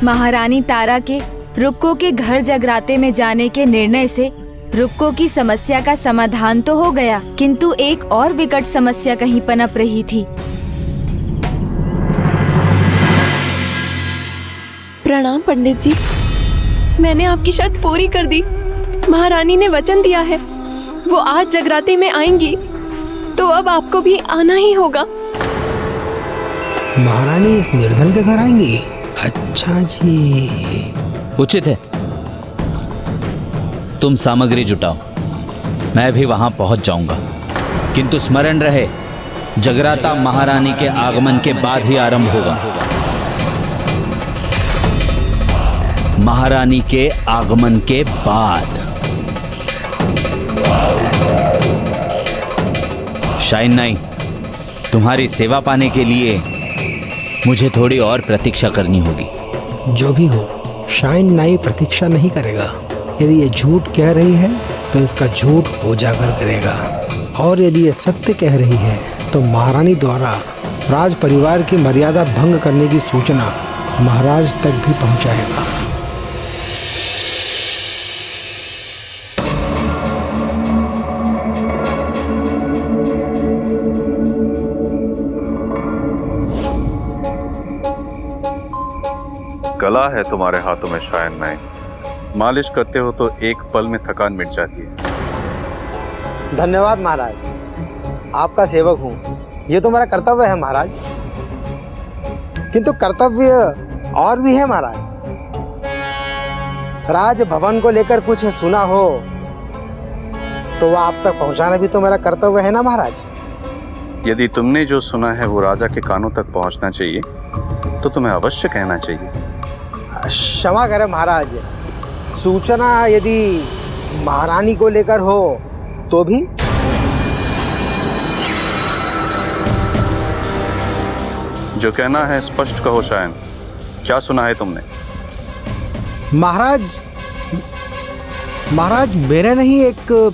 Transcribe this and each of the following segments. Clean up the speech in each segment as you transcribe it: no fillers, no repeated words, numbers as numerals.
महारानी तारा के रुक्को के घर जगराते में जाने के निर्णय से रुक्को की समस्या का समाधान तो हो गया, किंतु एक और विकट समस्या कहीं पनप रही थी। प्रणाम पंडित जी, मैंने आपकी शर्त पूरी कर दी। महारानी ने वचन दिया है वो आज जगराते में आएंगी, तो अब आपको भी आना ही होगा। महारानी इस निर्धन के घर आएंगी? अच्छा जी, उचित है। तुम सामग्री जुटाओ, मैं भी वहां पहुंच जाऊंगा, किंतु स्मरण रहे जगराता महारानी के आगमन के बाद ही आरंभ होगा। महारानी के आगमन के बाद। शाइन नाई, तुम्हारी सेवा पाने के लिए मुझे थोड़ी और प्रतीक्षा करनी होगी। जो भी हो, शाइन नाई प्रतीक्षा नहीं करेगा। यदि ये झूठ कह रही है तो इसका झूठ उजागर करेगा, और यदि ये सत्य कह रही है तो महारानी द्वारा राज परिवार की मर्यादा भंग करने की सूचना महाराज तक भी पहुंचाएगा। कला है तुम्हारे हाथों में शाइन नाई, मालिश करते हो तो एक पल में थकान मिट जाती है। धन्यवाद महाराज, आपका सेवक हूँ, ये तो मेरा कर्तव्य है महाराज। किंतु कर्तव्य और भी है महाराज। राज भवन को लेकर कुछ सुना हो तो वह आप तक पहुंचाना भी तो मेरा कर्तव्य है ना महाराज। यदि तुमने जो सुना है वो राजा के कानों तक पहुंचना चाहिए तो तुम्हें अवश्य कहना चाहिए। क्षमा करें महाराज, सूचना यदि महारानी को लेकर हो तो भी। जो कहना है स्पष्ट कहो शाइन, क्या सुना है तुमने? महाराज मेरे नहीं, एक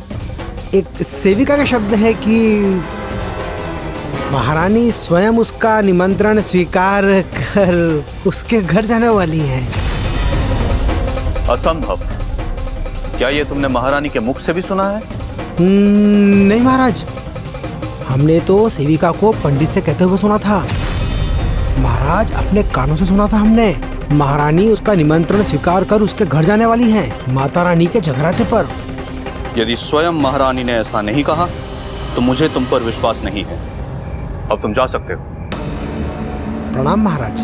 सेविका का शब्द है कि महारानी स्वयं उसका निमंत्रण स्वीकार कर उसके घर जाने वाली हैं। असंभव। क्या ये तुमने महारानी के मुख से भी सुना है? नहीं महाराज, हमने तो सेविका को पंडित से कहते हुए सुना था। महाराज अपने कानों से सुना था हमने। महारानी उसका निमंत्रण स्वीकार कर उसके घर जाने वाली हैं, माता रानी के जगराते पर। यदि स्वयं महारानी ने ऐसा नहीं कहा तो मुझे तुम पर विश्वास नहीं है। अब तुम जा सकते हो। प्रणाम महाराज।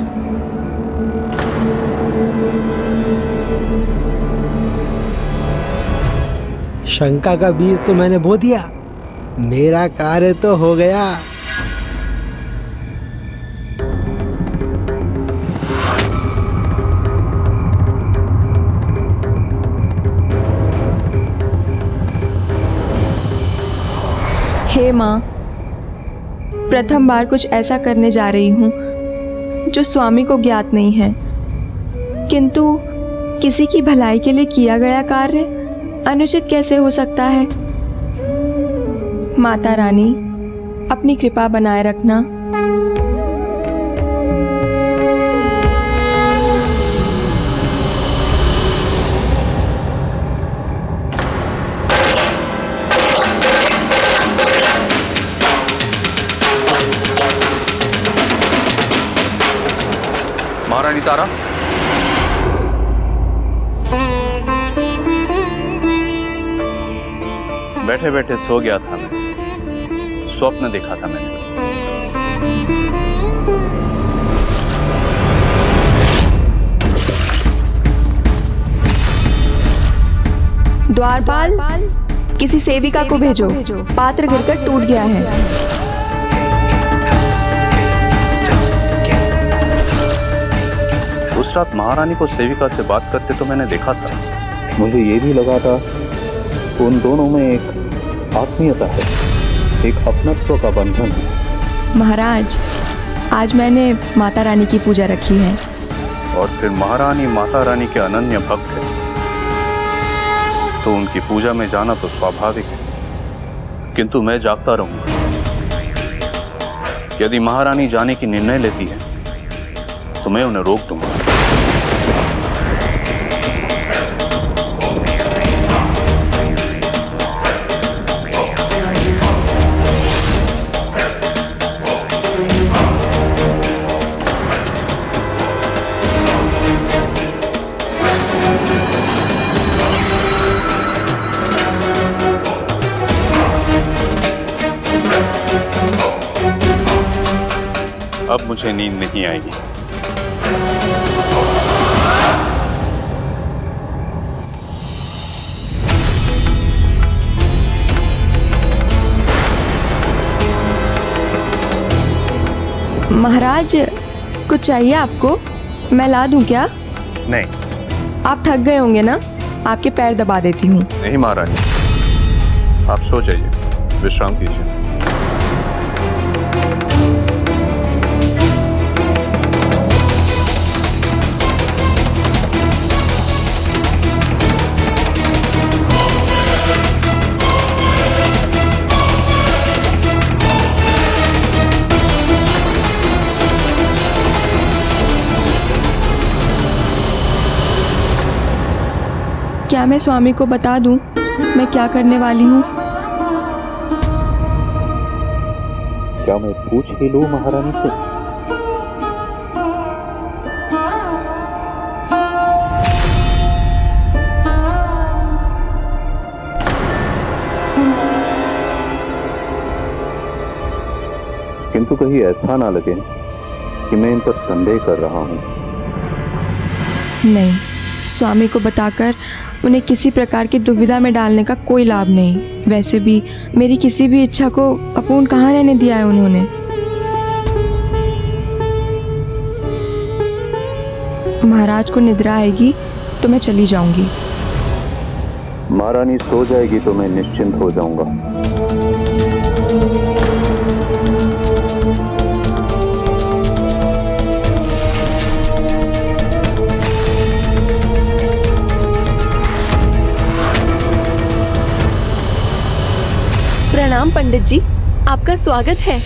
शंका का बीज तो मैंने बो दिया, मेरा कार्य तो हो गया। हे माँ, प्रथम बार कुछ ऐसा करने जा रही हूँ जो स्वामी को ज्ञात नहीं है, किंतु किसी की भलाई के लिए किया गया कार्य अनुचित कैसे हो सकता है। माता रानी, अपनी कृपा बनाए रखना। महारानी तारा, बैठे बैठे सो गया था मैं, स्वप्न देखा था मैंने। द्वारपाल, किसी सेविका को भेजो, पात्र गिरकर टूट गया है। उस रात महारानी को सेविका से बात करते तो मैंने देखा था। मुझे ये भी लगा था उन दोनों में एक आत्मीयता है, एक अपनत्व का बंधन है। महाराज, आज मैंने माता रानी की पूजा रखी है। और फिर महारानी माता रानी के अनन्य भक्त है, तो उनकी पूजा में जाना तो स्वाभाविक है, किंतु मैं जागता रहूंगा। यदि महारानी जाने की निर्णय लेती है तो मैं उन्हें रोक दूंगा। मुझे नींद नहीं आएगी। महाराज, कुछ चाहिए आपको? मैं ला दूं क्या? नहीं आप थक गए होंगे ना, आपके पैर दबा देती हूँ। नहीं महारानी, आप सो जाइए, विश्राम कीजिए। क्या मैं स्वामी को बता दूं मैं क्या करने वाली हूँ? क्या मैं पूछ ही लूं महारानी से? किंतु कहीं ऐसा ना लगे कि मैं इन पर संदेह कर रहा हूं। नहीं, स्वामी को बताकर उन्हें किसी प्रकार की दुविधा में डालने का कोई लाभ नहीं। वैसे भी मेरी किसी भी इच्छा को अपूर्ण कहाँ रहने दिया है उन्होंने। महाराज को निद्रा आएगी तो मैं चली जाऊंगी। महारानी सो जाएगी तो मैं निश्चिंत हो जाऊंगा। प्रणाम पंडित जी, आपका स्वागत है।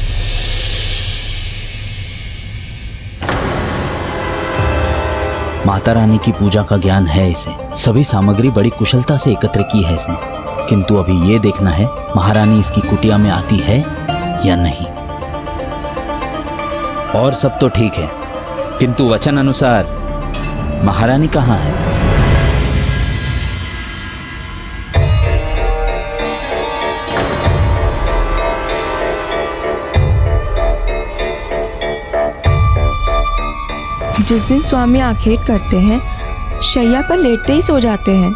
माता रानी की पूजा का ज्ञान है इसे। सभी सामग्री बड़ी कुशलता से एकत्र की है इसने, किंतु अभी ये देखना है महारानी इसकी कुटिया में आती है या नहीं। और सब तो ठीक है, किंतु वचन अनुसार महारानी कहाँ है? जिस दिन स्वामी आखेट करते हैं शैया पर लेटते ही सो जाते हैं,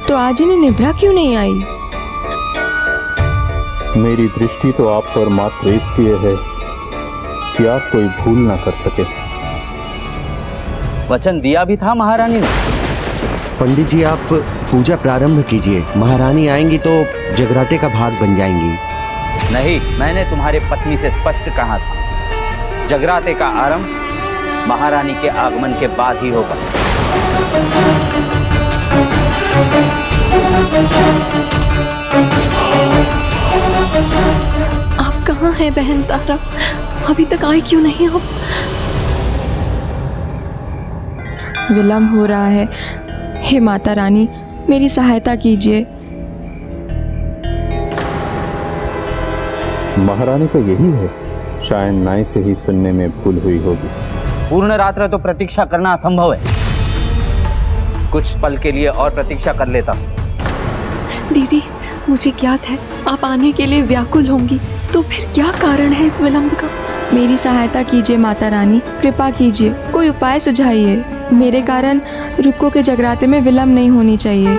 तो आज इन्हें निद्रा क्यों नहीं आई? मेरी दृष्टि तो आप पर मात्र इसलिए है कि आप कोई भूल ना कर सके। वचन दिया भी था महारानी ने। पंडित जी, आप पूजा प्रारंभ कीजिए। महारानी आएंगी तो जगराते का भाग बन जाएंगी। नहीं, मैंने तुम्हारे पत्नी से स्पष्ट कहा था, जगराते का आरंभ महारानी के आगमन के बाद ही होगा। आप कहाँ हैं बहन तारा? अभी तक आए क्यों नहीं आप? विलम्ब हो रहा है। हे माता रानी, मेरी सहायता कीजिए। महारानी तो यही है, शायद नाई से ही सुनने में भूल हुई होगी। पूर्ण रात्र तो प्रतीक्षा करना असंभव है। कुछ पल के लिए और प्रतीक्षा कर लेता हूं। दीदी, मुझे ज्ञात है आप आने के लिए व्याकुल होंगी, तो फिर क्या कारण है इस विलंब का? मेरी सहायता कीजिए माता रानी, कृपा कीजिए, कोई उपाय सुझाइए। मेरे कारण रुक्को के जगराते में विलम्ब नहीं होनी चाहिए।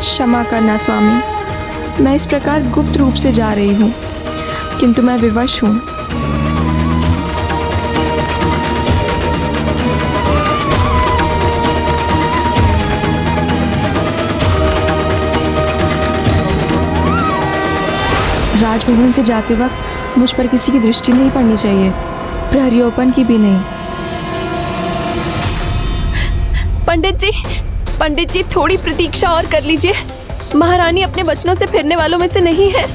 क्षमा करना स्वामी, मैं इस प्रकार गुप्त रूप से जा रही हूँ, किंतु मैं विवश हूँ। राजभवन से जाते वक्त मुझ पर किसी की दृष्टि नहीं पड़नी चाहिए, प्रहरियोपन की भी नहीं। पंडित जी थोड़ी प्रतीक्षा और कर लीजिए। महारानी अपने वचनों से फिरने वालों में से नहीं है।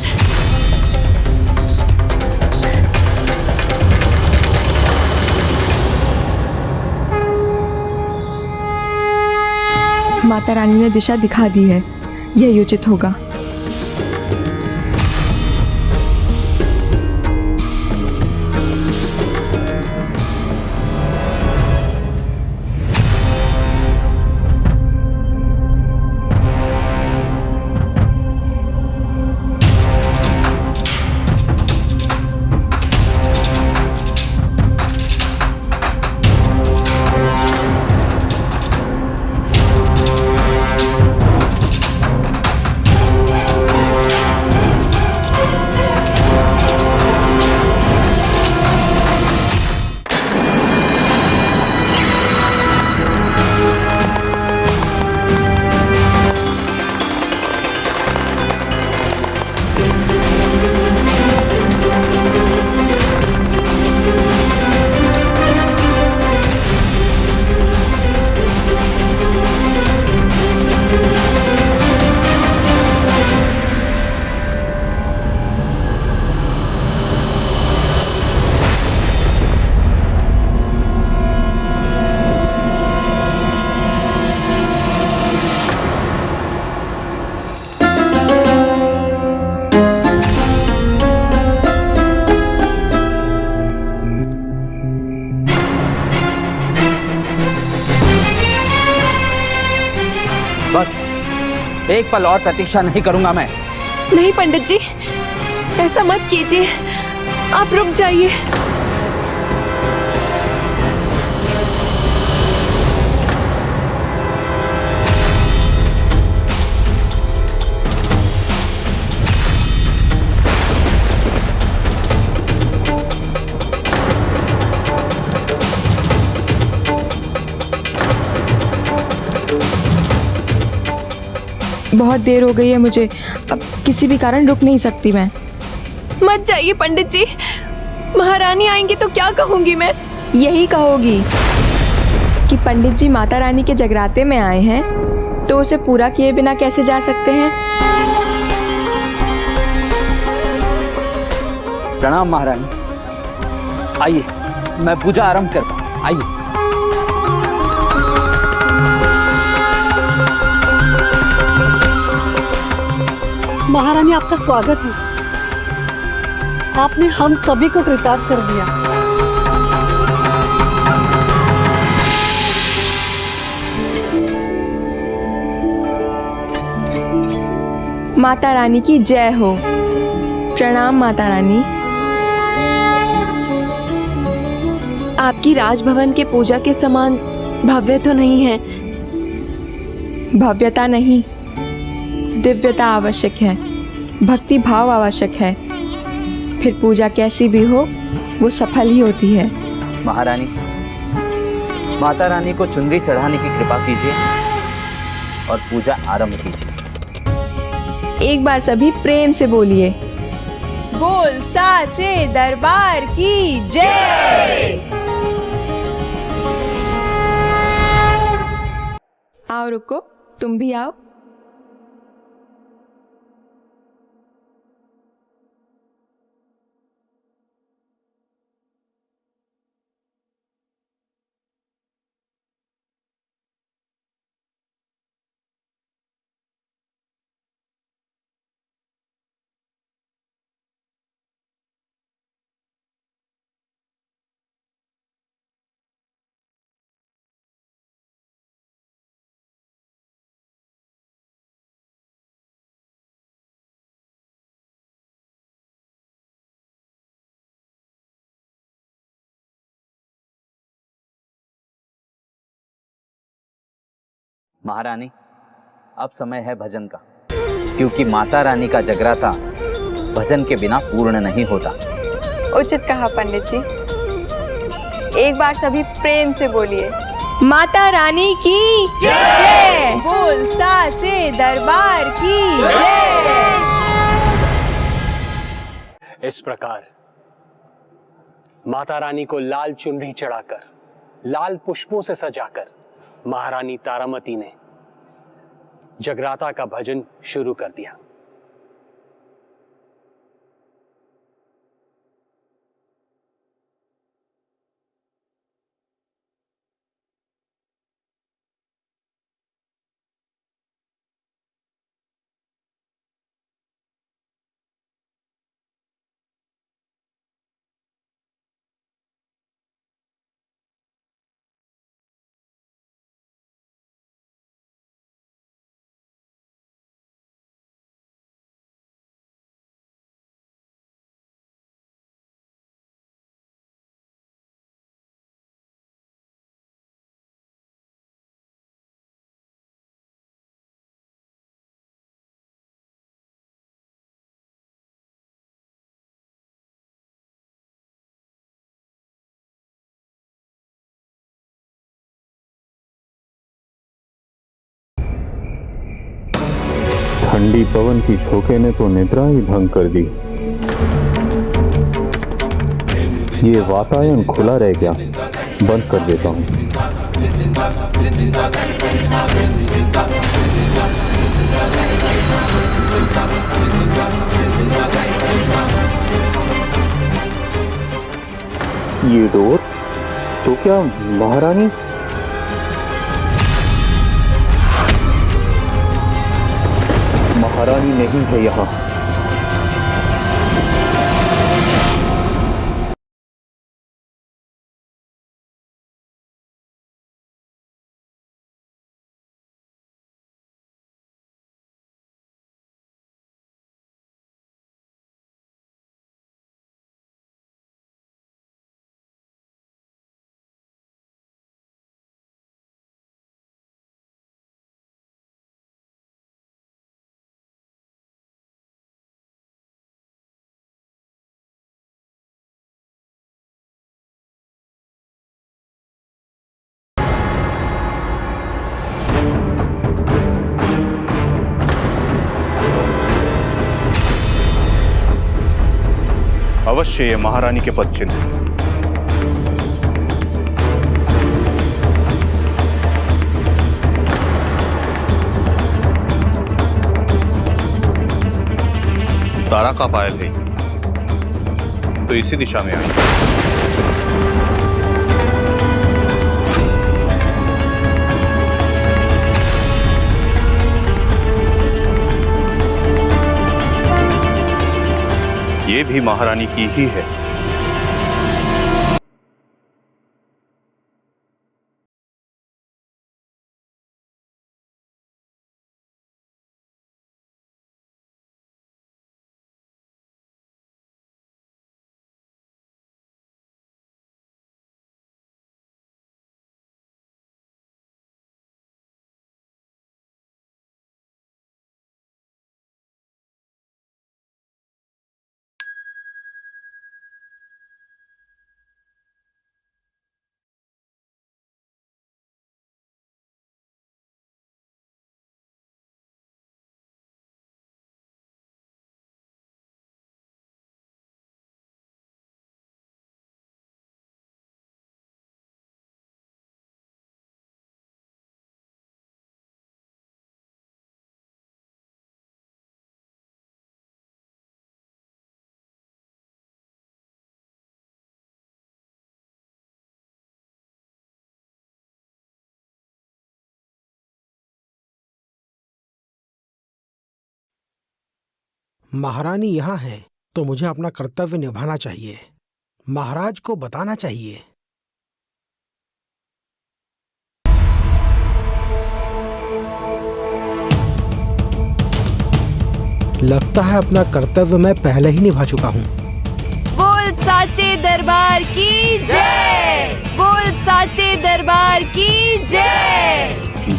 माता रानी ने दिशा दिखा दी है, यही उचित होगा। बस एक पल और प्रतीक्षा नहीं करूंगा मैं। नहीं पंडित जी, ऐसा मत कीजिए, आप रुक जाइए। बहुत देर हो गई है मुझे, अब किसी भी कारण रुक नहीं सकती मैं। मत जाइए पंडित जी, महारानी आएंगी तो क्या कहूंगी मैं? यही कहोगी कि पंडित जी माता रानी के जगराते में आए हैं, तो उसे पूरा किए बिना कैसे जा सकते हैं। प्रणाम महारानी, आइए मैं पूजा आरंभ करता हूं, आइए। महारानी आपका स्वागत है। आपने हम सभी को कृतार्थ कर दिया। माता रानी की जय हो। प्रणाम माता रानी। आपकी राजभवन के पूजा के समान भव्य तो नहीं है। भव्यता नहीं, दिव्यता आवश्यक है, भक्ति भाव आवश्यक है। फिर पूजा कैसी भी हो, वो सफल ही होती है। महारानी, माता रानी को चुनरी चढ़ाने की कृपा कीजिए और पूजा आरंभ कीजिए। एक बार सभी प्रेम से बोलिए, बोल साचे दरबार की जय। आओ रुको, तुम भी आओ। महारानी, अब समय है भजन का, क्योंकि माता रानी का जगराता भजन के बिना पूर्ण नहीं होता। उचित कहा पंडित जी। एक बार सभी प्रेम से बोलिए, माता रानी की जय। बोल साचे दरबार की जय। इस प्रकार माता रानी को लाल चुनरी चढ़ाकर, लाल पुष्पों से सजाकर महारानी तारामती ने जगराता का भजन शुरू कर दिया। ठंडी पवन की झोंके ने तो निद्रा ही भंग कर दी। ये वातायन खुला रह गया, बंद कर देता हूँ। ये डोर तो क्या महारानी? महारानी नहीं है यहाँ। अवश्य ये महारानी के पद चिन्ह हैं। तारा का पायल है तो इसी दिशा में आई। ये भी महारानी की ही है। महारानी यहाँ है तो मुझे अपना कर्तव्य निभाना चाहिए, महाराज को बताना चाहिए। लगता है अपना कर्तव्य मैं पहले ही निभा चुका हूँ। बोल साचे दरबार की जय, बोल साचे दरबार की जय।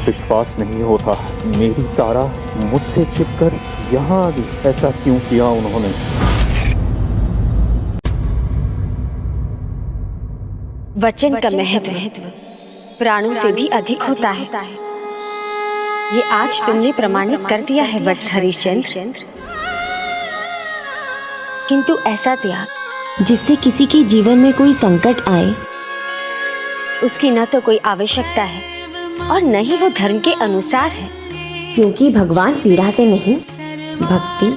विश्वास नहीं होता, मेरी तारा मुझसे छिपकर यहाँ आ गई। ऐसा क्यों किया उन्होंने? वचन का महत्व प्राणों से भी अधिक होता है। ये आज तुमने प्रमाणित कर दिया है वत्स हरिश्चंद्र। किंतु ऐसा त्याग जिससे किसी के जीवन में कोई संकट आए, उसकी न तो कोई आवश्यकता है और न ही वो धर्म के अनुसार है, क्योंकि भगवान पीड़ा से नहीं, भक्ति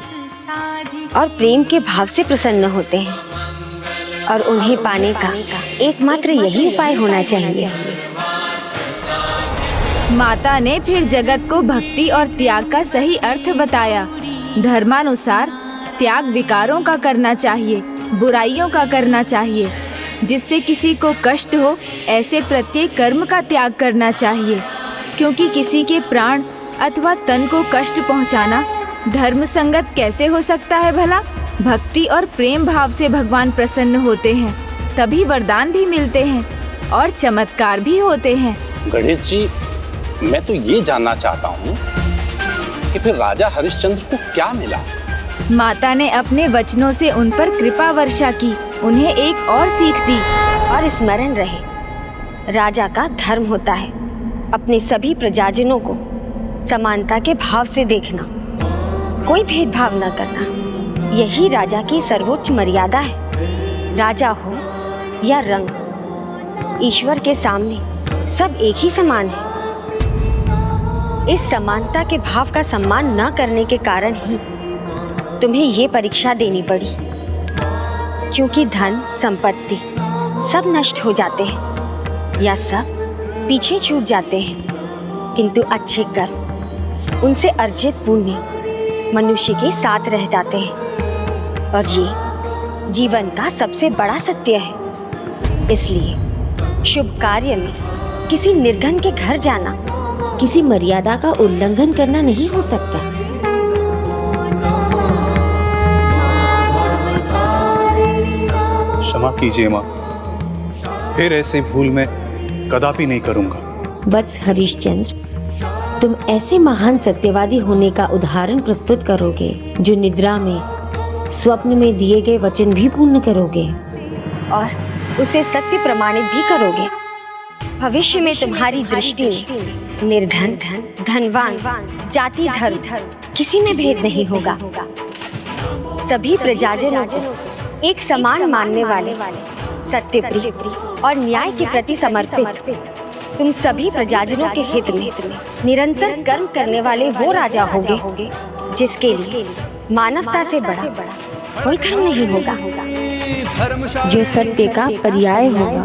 और प्रेम के भाव से प्रसन्न होते हैं और उन्हें पाने का एकमात्र यही उपाय होना चाहिए। माता ने फिर जगत को भक्ति और त्याग का सही अर्थ बताया। धर्मानुसार त्याग विकारों का करना चाहिए, बुराइयों का करना चाहिए। जिससे किसी को कष्ट हो ऐसे प्रत्येक कर्म का त्याग करना चाहिए, क्योंकि किसी के प्राण अथवा तन को कष्ट पहुंचाना धर्म संगत कैसे हो सकता है भला? भक्ति और प्रेम भाव से भगवान प्रसन्न होते हैं, तभी वरदान भी मिलते हैं और चमत्कार भी होते हैं। गणेश जी, मैं तो ये जानना चाहता हूँ कि फिर राजा हरिश्चंद्र को क्या मिला? माता ने अपने वचनों से उन पर कृपा वर्षा की, उन्हें एक और सीख दी। और स्मरण रहे, राजा का धर्म होता है अपने सभी प्रजाजनों को समानता के भाव से देखना। कोई भेदभाव न करना, यही राजा की सर्वोच्च मर्यादा है। राजा हो या रंग, ईश्वर के सामने सब एक ही समान है। इस समानता के भाव का सम्मान न करने के कारण ही तुम्हें ये परीक्षा देनी पड़ी, क्योंकि धन संपत्ति सब नष्ट हो जाते हैं या सब पीछे छूट जाते हैं, किंतु अच्छे कर्म, उनसे अर्जित पुण्य मनुष्य के साथ रह जाते हैं। और ये जीवन का सबसे बड़ा सत्य है। इसलिए शुभ कार्य में किसी निर्धन के घर जाना किसी मर्यादा का उल्लंघन करना नहीं हो सकता। क्षमा कीजिए माँ, फिर ऐसी भूल मैं कदापि नहीं करूंगा। वत्स हरिश्चंद्र, तुम ऐसे महान सत्यवादी होने का उदाहरण प्रस्तुत करोगे जो निद्रा में, स्वप्न में दिए गए वचन भी पूर्ण करोगे और उसे सत्य प्रमाणित भी करोगे। भविष्य में तुम्हारी दृष्टि में निर्धन, धनवान, जाति, धर्म किसी में भेद नहीं होगा। सभी प्रजाजनों को एक समान मानने वाले, सत्यप्रिय और न्याय के प्रति समर्पित तुम सभी प्रजाजनों के हित में निरंतर कर्म करने वाले वो राजा होगे जिसके लिए मानवता से बड़ा कोई धर्म नहीं होगा, जो सत्य का पर्याय होगा।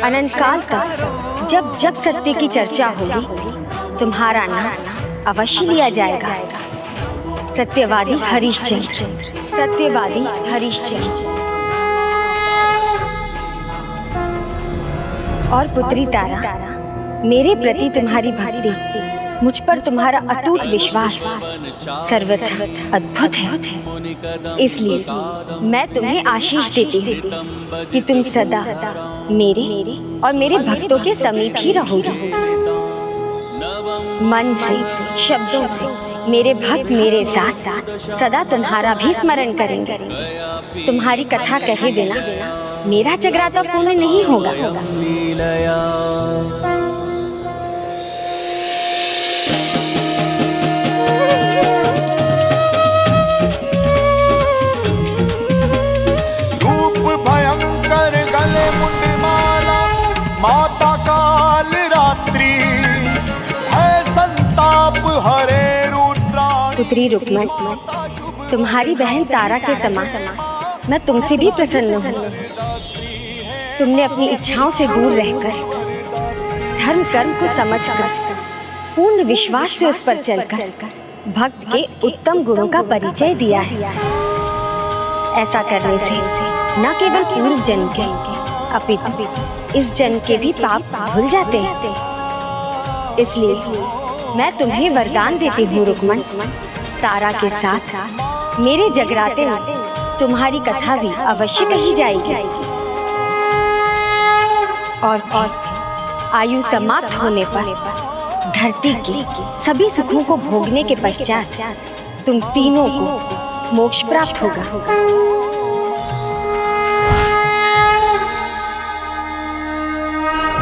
अनंत काल तक जब जब सत्य की चर्चा होगी, तुम्हारा नाम अवश्य लिया जाएगा। सत्यवादी हरिश्चंद्र, सत्यवादी हरिश्चंद्र। और पुत्री तारा, मेरे प्रति तुम्हारी भक्ति, मुझ पर तुम्हारा अटूट विश्वास सर्वथा अद्भुत है। इसलिए मैं तुम्हें आशीष देती हूँ कि तुम सदा मेरे और मेरे भक्तों के समीप ही रहोगे। मन से, शब्दों से मेरे भक्त मेरे साथ साथ सदा तुम्हारा भी स्मरण करेंगे। तुम्हारी कथा कहे बिना मेरा जगराता पूर्ण नहीं होगा। भयंकर गले मुंडमाला, माता काल रात्रि है संताप हरे रुद्रा। पुत्री रुक्मण, तुम्हारी बहन तारा के समान मैं तुमसे भी प्रसन्न हूँ। तुमने अपनी इच्छाओं से दूर रहकर धर्म कर्म को समझकर पूर्ण विश्वास से उस पर चलकर भक्त के उत्तम गुणों का परिचय दिया है। ऐसा करने से न केवल पूर्व जन्म के अपितु इस जन्म के भी पाप धुल जाते हैं। इसलिए मैं तुम्हें वरदान देती हूँ रुक्मण, तारा के साथ मेरे जगराते में तुम्हारी कथा भी अवश्य कही जाएगी। और आयु समाप्त होने पर धरती के सभी सुखों को भोगने के पश्चात तुम तीनों को मोक्ष प्राप्त होगा।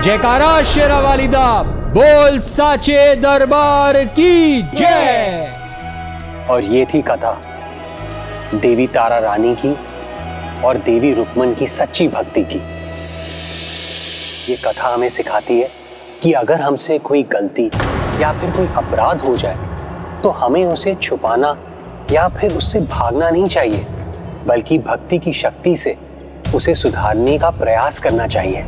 जयकारा शेरा वालिदा, बोल साचे दरबार की जय। और ये थी कथा देवी तारा रानी की और देवी रुक्मन की सच्ची भक्ति की। ये कथा हमें सिखाती है कि अगर हमसे कोई गलती या फिर कोई अपराध हो जाए तो हमें उसे छुपाना या फिर उससे भागना नहीं चाहिए, बल्कि भक्ति की शक्ति से उसे सुधारने का प्रयास करना चाहिए।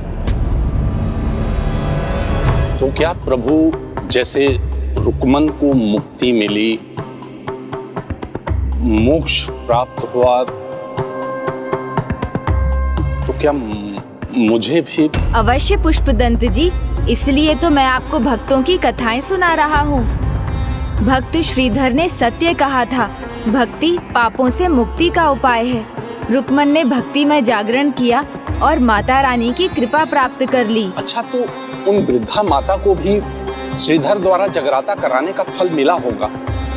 तो क्या प्रभु, जैसे रुक्मन को मुक्ति मिली, मोक्ष प्राप्त हुआ, तो क्या मुझे भी? अवश्य पुष्पदंत जी, इसलिए तो मैं आपको भक्तों की कथाएं सुना रहा हूँ। भक्त श्रीधर ने सत्य कहा था, भक्ति पापों से मुक्ति का उपाय है। रुक्मन ने भक्ति में जागरण किया और माता रानी की कृपा प्राप्त कर ली। अच्छा, तो उन वृद्धा माता को भी श्रीधर द्वारा जगराता कराने का फल मिला होगा?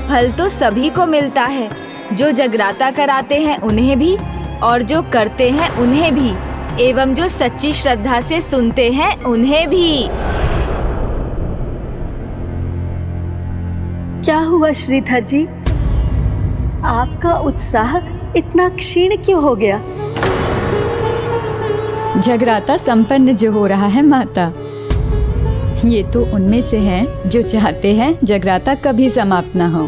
फल तो सभी को मिलता है, जो जगराता कराते हैं उन्हें भी और जो करते हैं उन्हें भी, एवं जो सच्ची श्रद्धा से सुनते हैं उन्हें भी। क्या हुआ श्रीधर जी? आपका उत्साह इतना क्षीण क्यों हो गया? जगराता संपन्न जो हो रहा है माता, ये तो उनमें से हैं जो चाहते हैं जगराता कभी समाप्त ना हो,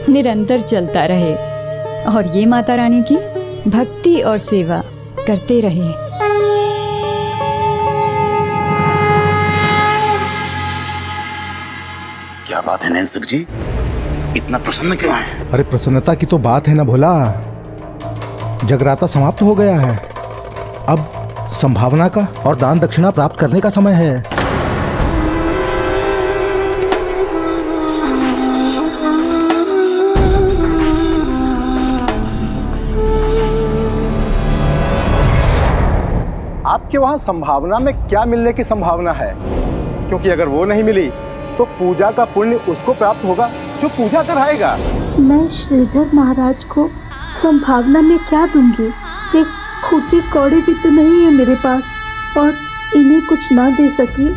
निरंतर चलता रहे और ये माता रानी की भक्ति और सेवा करते रहे। क्या बात है नैनसुख जी, इतना प्रसन्न क्यों है? अरे प्रसन्नता की तो बात है ना भोला, जगराता समाप्त हो गया है। अब संभावना का और दान दक्षिणा प्राप्त करने का समय है। आपके वहाँ संभावना में क्या मिलने की संभावना है? क्योंकि अगर वो नहीं मिली तो पूजा का पुण्य उसको प्राप्त होगा जो पूजा कराएगा। मैं श्रीधर महाराज को संभावना में क्या दूंगी? एक खोटी कौड़ी भी तो नहीं है मेरे पास, और इन्हें कुछ ना दे सकी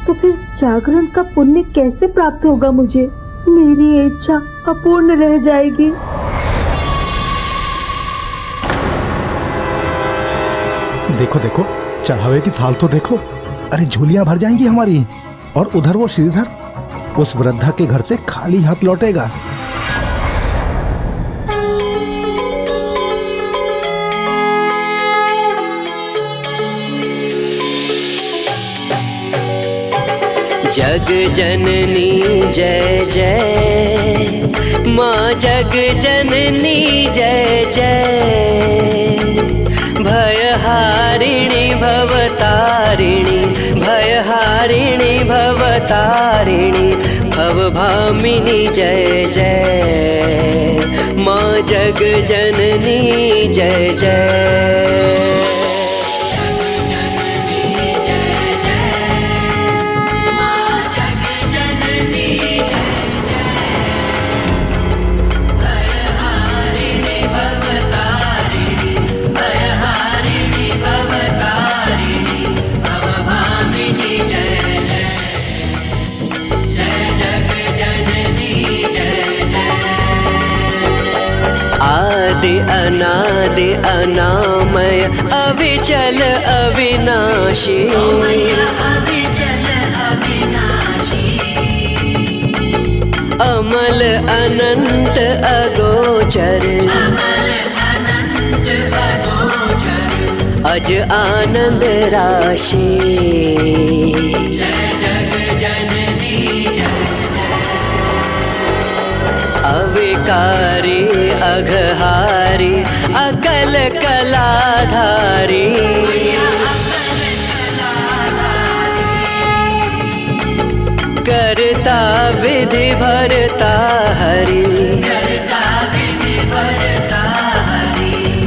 तो फिर जागरण का पुण्य कैसे प्राप्त होगा मुझे? मेरी इच्छा अपूर्ण रह जाएगी। देखो देखो, चढ़ावे की थाल तो देखो, अरे झोलियां भर जाएंगी हमारी। और उधर वो श्रीधर उस वृद्धा के घर से खाली हाथ लौटेगा। जग जननी जय जय, माँ जग जननी जय जय, भयहारिणी भवतारिणी, भयहारिणी भवतारिणी, भवभामिनी जय जय, माँ जग जननी जय जय। आदि अनादि अनामय अविचल अविनाशी, अमल अनंत अगोचर, अज आनंद राशि, अविकारी अघहारी अकल कलाधारी, करता विधि भरता हरि,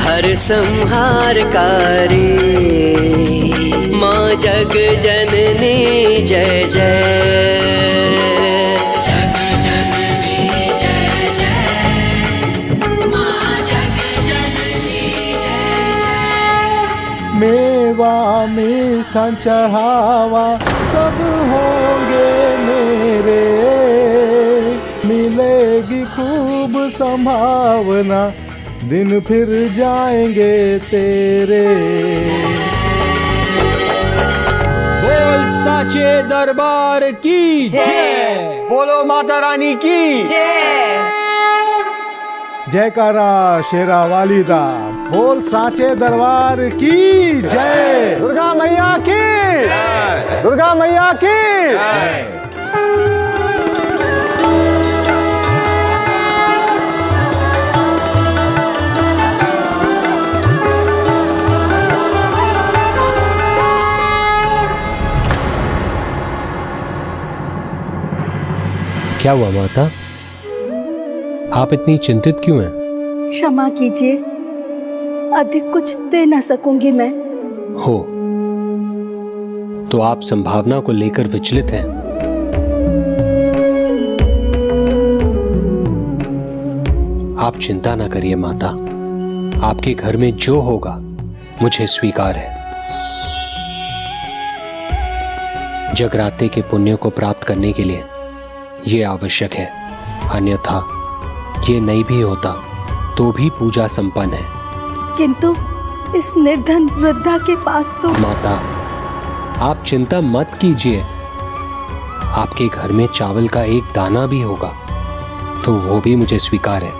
हर संहारकारी, माँ जग जननी जय जय। मेवा मिष्ठान चढ़ावा सब होंगे मेरे, मिलेगी खूब संभावना, दिन फिर जाएंगे तेरे। बोल साचे दरबार की जय, बोलो माता रानी की जय। जयकारा शेरा वालिदा, बोल साचे दरबार की जय। दुर्गा मैया की जय, दुर्गा मैया की जय। क्या हुआ माता, आप इतनी चिंतित क्यों हैं? क्षमा कीजिए, अधिक कुछ दे न सकूंगी मैं। हो तो आप संभावना को लेकर विचलित हैं। आप चिंता ना करिए माता, आपके घर में जो होगा मुझे स्वीकार है। जगराते के पुण्य को प्राप्त करने के लिए यह आवश्यक है, अन्यथा ये नहीं भी होता तो भी पूजा संपन्न है। किंतु इस निर्धन वृद्धा के पास तो। माता, आप चिंता मत कीजिए। आपके घर में चावल का एक दाना भी होगा तो वो भी मुझे स्वीकार है।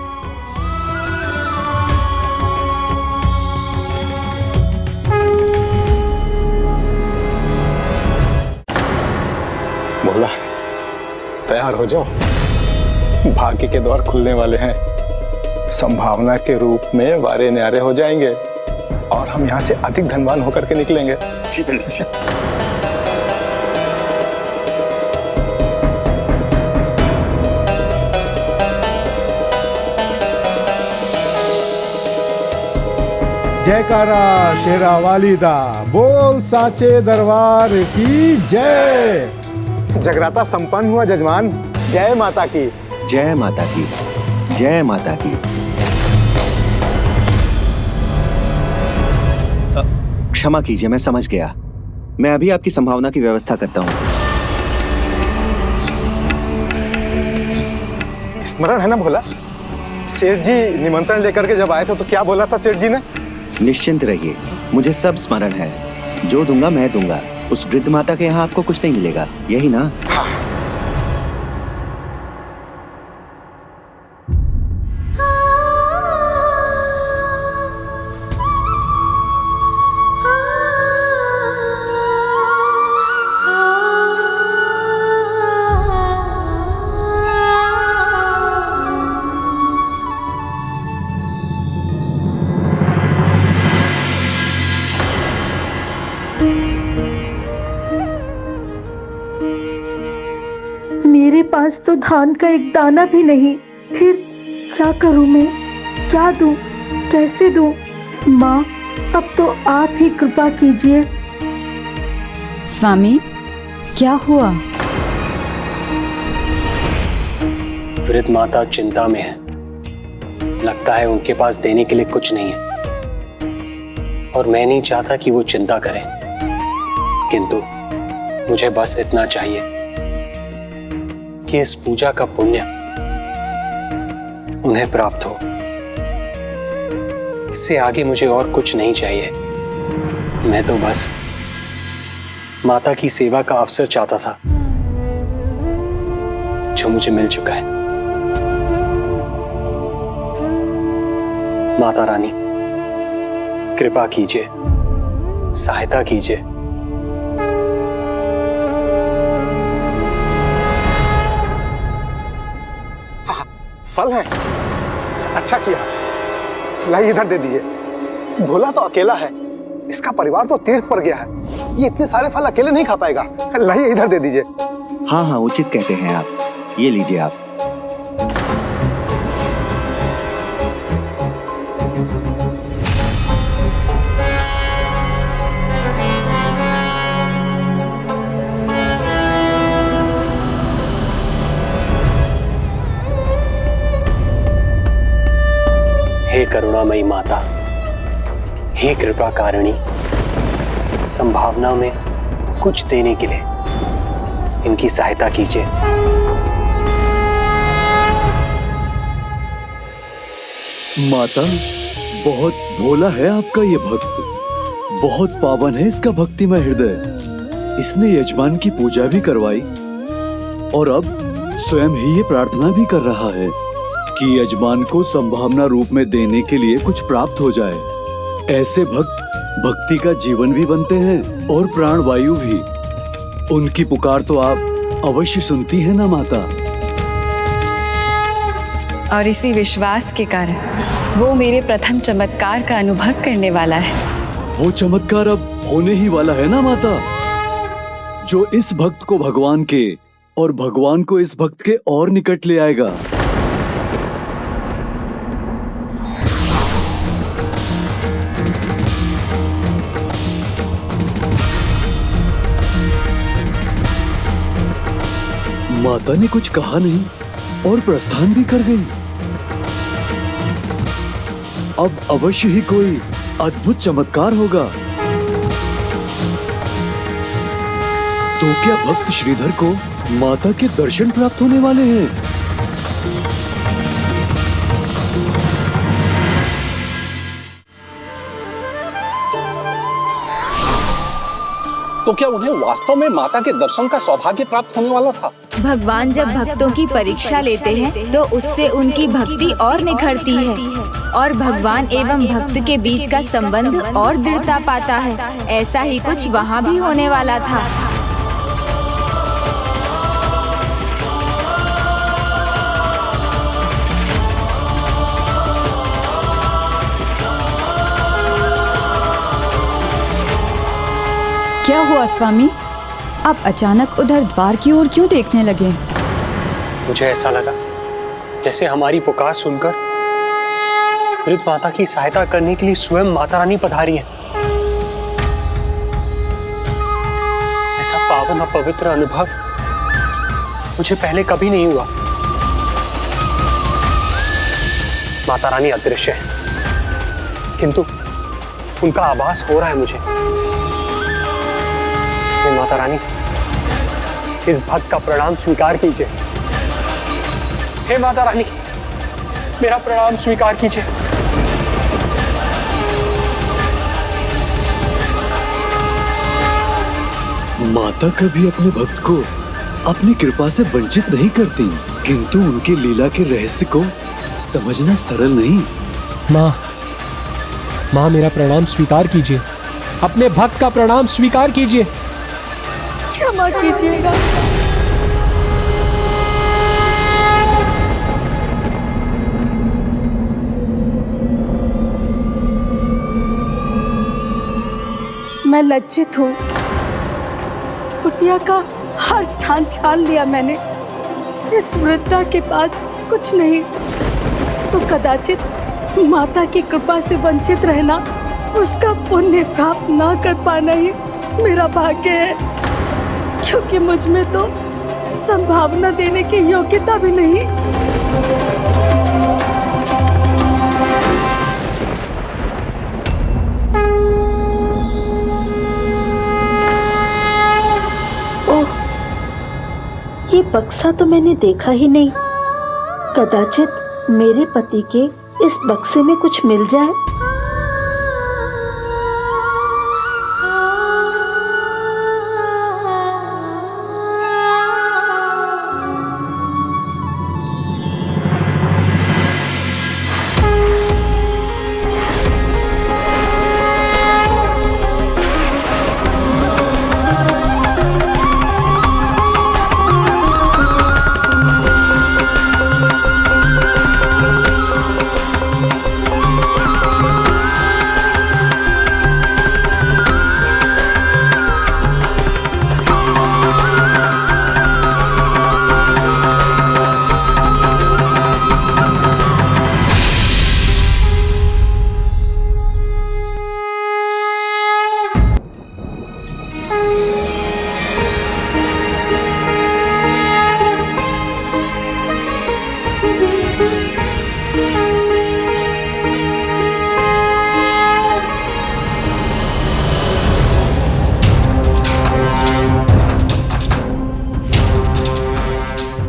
बोला, तैयार हो जाओ, भाग्य के द्वार खुलने वाले हैं। संभावना के रूप में वारे न्यारे हो जाएंगे और हम यहाँ से अधिक धनवान होकर के निकलेंगे। जी पंडित जी। जयकारा शेरा वालिदा, बोल साचे दरबार की जय। जगराता संपन्न हुआ जजमान। जय माता की। जय माता की। जय माता की। क्षमा कीजिए, मैं समझ गया। मैं अभी आपकी संभावना की व्यवस्था करता हूँ। स्मरण है ना भोला? सेठ जी निमंत्रण लेकर के जब आए थे तो क्या बोला था सेठ जी ने? निश्चिंत रहिए, मुझे सब स्मरण है। जो दूंगा मैं दूंगा। उस वृद्ध माता के यहाँ आपको कुछ नहीं मिलेगा, यही ना? हाँ। मेरे पास तो धान का एक दाना भी नहीं। फिर क्या करूं मैं? क्या दूं? कैसे दूं? माँ, अब तो आप ही कृपा कीजिए। स्वामी, क्या हुआ? वृद्ध माता चिंता में है। लगता है उनके पास देने के लिए कुछ नहीं है और मैं नहीं चाहता कि वो चिंता करें। किंतु मुझे बस इतना चाहिए कि इस पूजा का पुण्य उन्हें प्राप्त हो। इससे आगे मुझे और कुछ नहीं चाहिए। मैं तो बस माता की सेवा का अवसर चाहता था जो मुझे मिल चुका है। माता रानी, कृपा कीजिए, सहायता कीजिए। फल है? अच्छा किया। लाई इधर दे दीजिए। भोला तो अकेला है, इसका परिवार तो तीर्थ पर गया है। ये इतने सारे फल अकेले नहीं खा पाएगा। लाई इधर दे दीजिए। हाँ हाँ, उचित कहते हैं आप। ये लीजिए आप। हे करुणामयी माता, हे कृपा कारिणी, संभावना में कुछ देने के लिए इनकी सहायता कीजिए। माता, बहुत भोला है आपका ये भक्त, बहुत पावन है इसका भक्तिमय हृदय। इसने यजमान की पूजा भी करवाई और अब स्वयं ही ये प्रार्थना भी कर रहा है कि यजमान को संभावना रूप में देने के लिए कुछ प्राप्त हो जाए। ऐसे भक्त भक्ति का जीवन भी बनते हैं और प्राण वायु भी। उनकी पुकार तो आप अवश्य सुनती है ना माता? और इसी विश्वास के कारण वो मेरे प्रथम चमत्कार का अनुभव करने वाला है। वो चमत्कार अब होने ही वाला है ना माता, जो इस भक्त को भगवान के और भगवान को इस भक्त के और निकट ले आएगा। माता ने कुछ कहा नहीं और प्रस्थान भी कर गई। अब अवश्य ही कोई अद्भुत चमत्कार होगा। तो क्या भक्त श्रीधर को माता के दर्शन प्राप्त होने वाले हैं? तो क्या उन्हें वास्तव में माता के दर्शन का सौभाग्य प्राप्त होने वाला था? भगवान जब भक्तों की परीक्षा लेते हैं तो उससे उनकी भक्ति और निखरती है और भगवान एवं भक्त के बीच का संबंध और दृढ़ता पाता है। ऐसा ही कुछ वहाँ भी होने वाला था। क्या हुआ स्वामी, आप अचानक उधर द्वार की ओर क्यों देखने लगे? मुझे ऐसा लगा जैसे हमारी पुकार सुनकर वृद्ध माता की सहायता करने के लिए स्वयं माता रानी पधारी है। ऐसा पावन और पवित्र अनुभव मुझे पहले कभी नहीं हुआ। माता रानी अदृश्य है, किंतु उनका आभास हो रहा है मुझे। माता रानी, इस भक्त का प्रणाम स्वीकार कीजिए। हे माता रानी, मेरा प्रणाम स्वीकार कीजिए। माता कभी अपने भक्त को अपनी कृपा से वंचित नहीं करती, किंतु उनके लीला के रहस्य को समझना सरल नहीं। माँ मेरा प्रणाम स्वीकार कीजिए, अपने भक्त का प्रणाम स्वीकार कीजिए। क्षमा कीजिएगा। मैं लज्जित हूँ। कुटिया का हर स्थान छान लिया मैंने। इस वृद्धा के पास कुछ नहीं, तो कदाचित माता की कृपा से वंचित रहना, उसका पुण्य प्राप्त ना कर पाना ही मेरा भाग्य है, क्योंकि मुझ में तो संभावना देने की योग्यता भी नहीं। ओह, ये बक्सा तो मैंने देखा ही नहीं। कदाचित मेरे पति के इस बक्से में कुछ मिल जाए।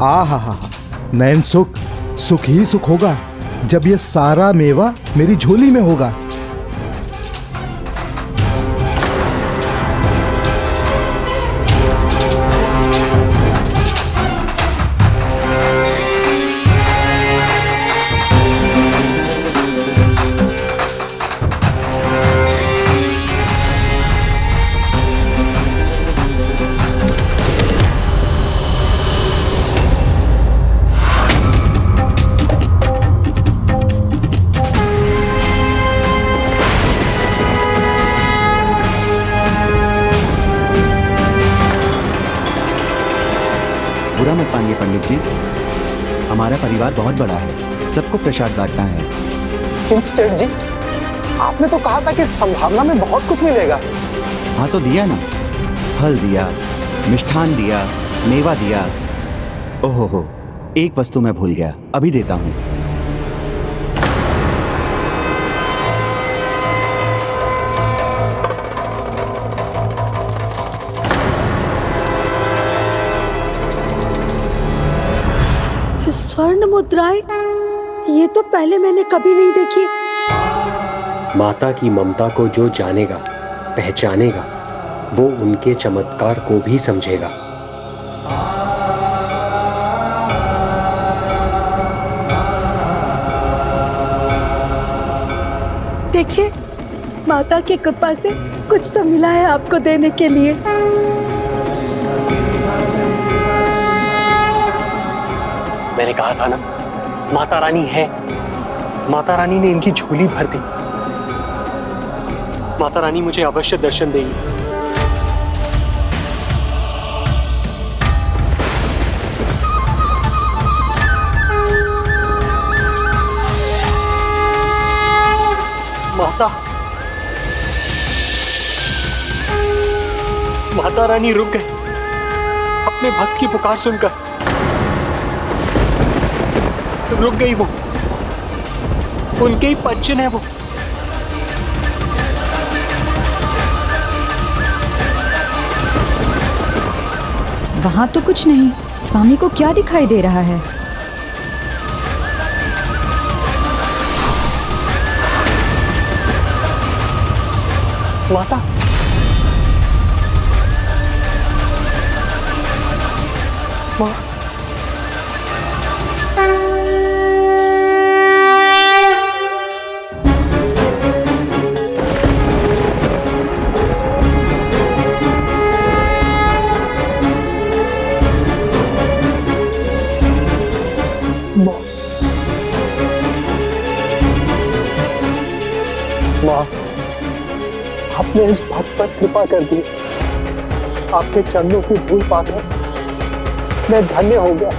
आहा, नयन सुख सुख ही सुख होगा जब ये सारा मेवा मेरी झोली में होगा। बुरा मत मानिए पंडित जी, हमारा परिवार बहुत बड़ा है, सबको प्रसाद बांटना है। किंतु सेठ जी, आपने तो कहा था कि संभावना में बहुत कुछ मिलेगा। हाँ तो दिया ना, फल दिया, मिष्ठान दिया, मेवा दिया। ओहो हो, एक वस्तु मैं भूल गया, अभी देता हूँ। स्वर्ण मुद्राएं, ये तो पहले मैंने कभी नहीं देखी। माता की ममता को जो जानेगा, पहचानेगा, वो उनके चमत्कार को भी समझेगा। देखिए, माता की कृपा से कुछ तो मिला है आपको देने के लिए। मैंने कहा था ना, माता रानी है। माता रानी ने इनकी झोली भर दी। माता रानी मुझे अवश्य दर्शन देंगी। माता, माता रानी रुक गए अपने भक्त की पुकार सुनकर। रुक गई वो, उनके ही पच्चन है वो। वहां तो कुछ नहीं, स्वामी को क्या दिखाई दे रहा है? माता, माँ, माँ, आपने इस भक्त पर कृपा कर दी। आपके चरणों की धूल पाकर मैं धन्य हो गया।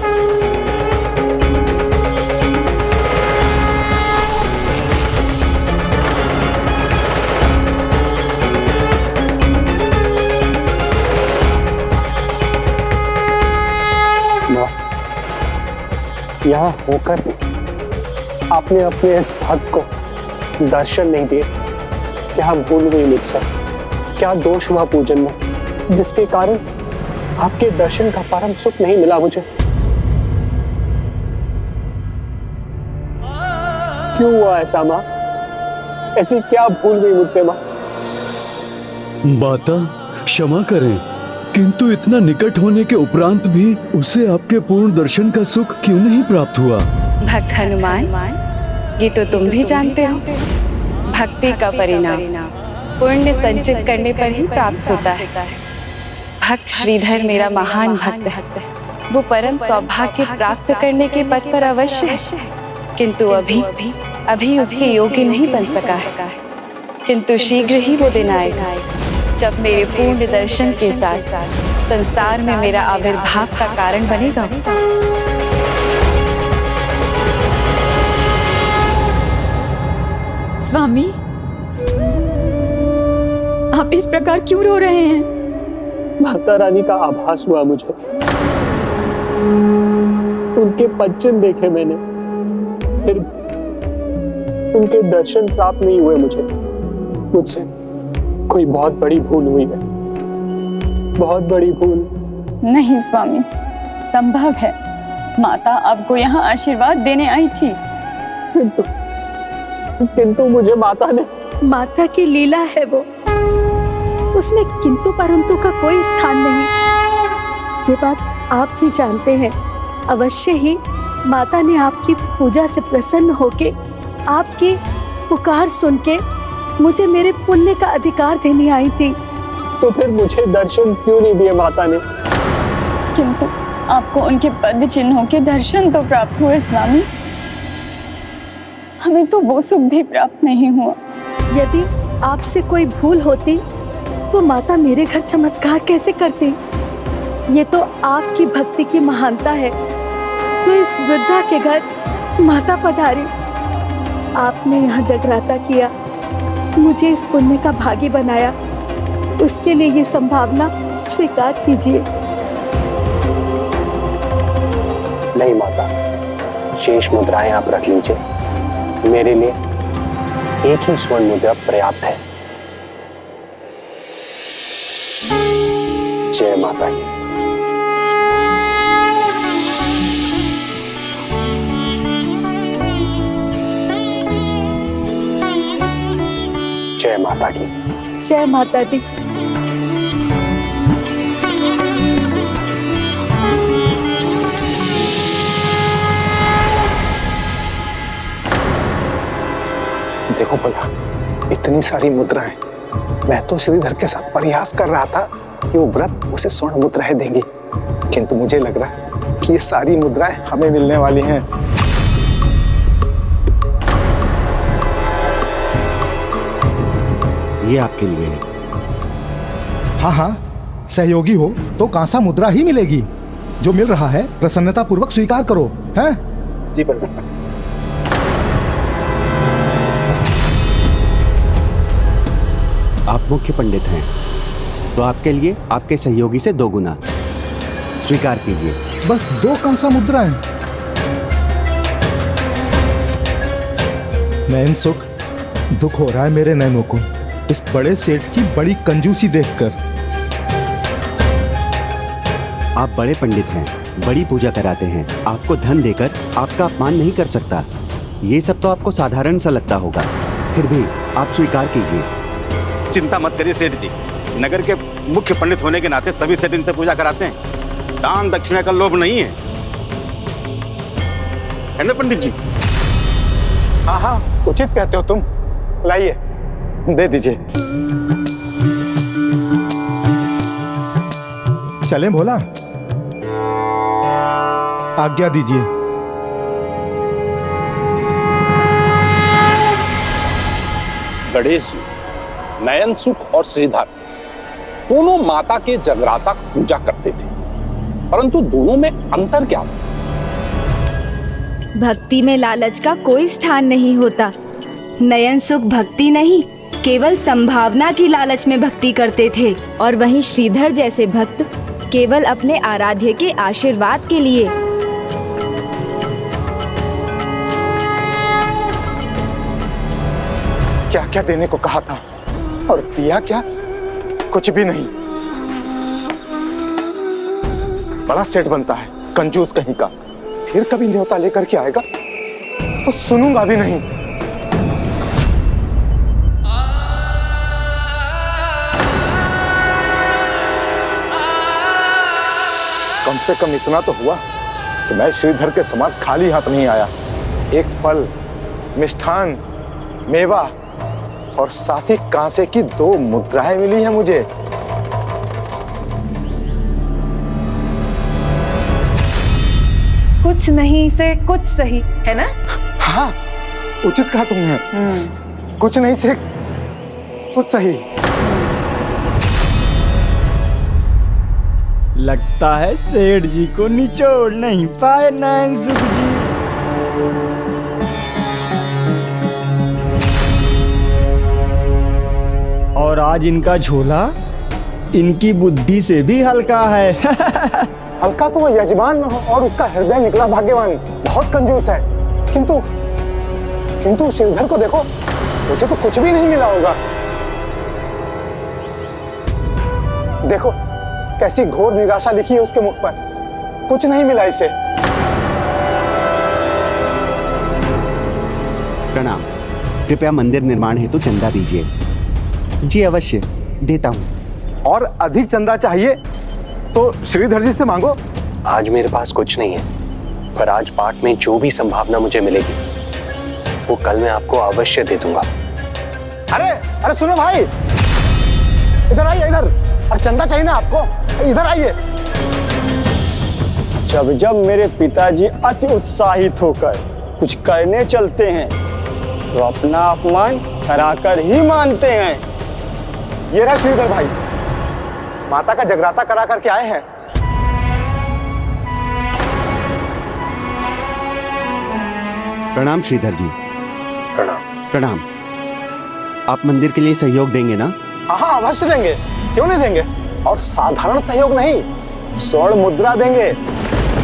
माँ, यहाँ होकर भी आपने अपने इस भक्त को दर्शन नहीं दिए। क्या भूल गई मुझसे? क्या दोष हुआ पूजन में जिसके कारण आपके दर्शन का परम सुख नहीं मिला मुझे? क्यों हुआ ऐसा माँ? ऐसी क्या भूल गई मुझसे माँ? माता क्षमा करें, किंतु इतना निकट होने के उपरांत भी उसे आपके पूर्ण दर्शन का सुख क्यों नहीं प्राप्त हुआ? भक्त हनुमान, ये तो तुम भी जानते हो, भक्ति का परिणाम पुण्य संचित करने पर ही प्राप्त होता है। भक्त श्रीधर मेरा महान भक्त है। वो परम सौभाग्य प्राप्त करने के पथ पर अवश्य है, किंतु अभी उसके योग्य नहीं बन सका है। किंतु शीघ्र ही वो दिन आएगा जब मेरे पूर्ण दर्शन के साथ संसार में मेरा आविर्भाव का कारण बनेगा। स्वामी, आप इस प्रकार क्यों रो रहे हैं? माता रानी का आभास हुआ मुझे। उनके पच्चन देखे मैंने, फिर उनके दर्शन प्राप्त नहीं हुए मुझे। मुझसे कोई बहुत बड़ी भूल हुई है, बहुत बड़ी भूल। नहीं स्वामी, संभव है। माता आपको यहाँ आशीर्वाद देने आई थी। किंतु मुझे माता की लीला है वो, उसमें किंतु परंतु का कोई स्थान नहीं। ये बात आप भी जानते हैं। अवश्य ही माता ने आपकी पूजा से प्रसन्न होके, आपकी पुकार सुन के मुझे मेरे पुण्य का अधिकार देने आई थी। तो फिर मुझे दर्शन क्यों नहीं दिए माता ने? किंतु आपको उनके पद चिन्हों के दर्शन तो प्राप्त हुए स्वामी, हमें तो वो सुख भी प्राप्त नहीं हुआ। यदि आपसे कोई भूल होती तो माता मेरे घर चमत्कार कैसे करती? ये तो आपकी भक्ति की महानता है। तो इस वृद्धा के घर माता पधारी, आपने यहाँ जगराता किया, मुझे इस पुण्य का भागी बनाया, उसके लिए ये संभावना स्वीकार कीजिए। नहीं माता, शेष मुद्राएं आप रख लीजिए। मेरे लिए एक ही स्वर्ण मुद्रा पर्याप्त है। जय माता की। जय माता की। जय माता दी। देखो भोला, इतनी सारी मुद्राएं, मैं तो श्रीधर के साथ प्रयास कर रहा था कि वो व्रत उसे स्वर्ण मुद्राएं देंगी, किंतु मुझे लग रहा है कि ये सारी मुद्राएं हमें मिलने वाली हैं। ये आपके लिए है। हाँ हाँ, सहयोगी हो तो कांसा मुद्रा ही मिलेगी। जो मिल रहा है प्रसन्नता पूर्वक स्वीकार करो, हैं? जी पंडित। आप मुख्य पंडित हैं, तो आपके लिए आपके सहयोगी से 2 गुना स्वीकार कीजिए। बस 2 कांसा मुद्राएं। नयन सुख, दुख हो रहा है मेरे नयनों को इस बड़े सेठ की बड़ी कंजूसी देखकर। आप बड़े पंडित हैं, बड़ी पूजा कराते हैं, आपको धन देकर आपका अपमान नहीं कर सकता। ये सब तो आपको साधारण सा लगता होगा, फिर भी आप स्वीकार कीजिए। चिंता मत करिए सेठ जी, नगर के मुख्य पंडित होने के नाते सभी सेठ इनसे पूजा कराते हैं। दान दक्षिणा का लोभ नहीं है ना पंडित जी? हाँ हाँ, उचित कहते हो तुम। लाइए, दे दीजिए। चलें भोला, आज्ञा दीजिए। गणेश जी, नयन सुख और श्रीधर दोनों माता के जगराता पूजा करते थे, परंतु दोनों में अंतर क्या था? भक्ति में लालच का कोई स्थान नहीं होता। नयन सुख भक्ति नहीं, केवल संभावना की लालच में भक्ति करते थे, और वहीं श्रीधर जैसे भक्त केवल अपने आराध्य के आशीर्वाद के लिए। क्या क्या देने को कहा था और दिया क्या? कुछ भी नहीं। बड़ा सेठ बनता है, कंजूस कहीं का। फिर कभी न्योता लेकर के आएगा तो सुनूंगा भी नहीं। कम से कम इतना तो हुआ कि मैं श्रीधर के समान खाली हाथ नहीं आया। एक फल, मिष्ठान, मेवा और साथ ही कांसे की 2 मुद्राएं मिली हैं मुझे। कुछ नहीं से कुछ सही है ना? हाँ, उचित कहा तुमने। कुछ नहीं से कुछ सही। लगता है सेठ जी को निचोड़ नहीं पाए नयन सुख जी। और आज इनका झोला इनकी बुद्धि से भी हल्का है। हल्का तो वो यजमान और उसका हृदय निकला भाग्यवान, बहुत कंजूस है। किंतु श्रीधर को देखो, उसे तो कुछ भी नहीं मिला होगा। देखो कैसी घोर निराशा लिखी है उसके मुख पर। कुछ नहीं मिला इसे। प्रणाम। कृपया मंदिर निर्माण हेतु चंदा दीजिए। जी अवश्य देता हूँ। और अधिक चंदा चाहिए तो श्रीधर जी से मांगो। आज मेरे पास कुछ नहीं है, पर आज पाठ में जो भी संभावना मुझे मिलेगी वो कल मैं आपको अवश्य दे दूंगा। अरे सुनो भाई, इधर आइए इधर। और चंदा चाहिए ना आपको, इधर आइए। जब मेरे पिताजी अति उत्साहित होकर कुछ करने चलते हैं तो अपना अपमान कराकर ही मानते हैं। ये रहा श्रीधर भाई, माता का जगराता करा करके आए हैं। प्रणाम श्रीधर जी। प्रणाम। प्रणाम। आप मंदिर के लिए सहयोग देंगे ना? हाँ अवश्य देंगे, क्यों नहीं देंगे। और साधारण सहयोग नहीं, स्वर्ण मुद्रा देंगे।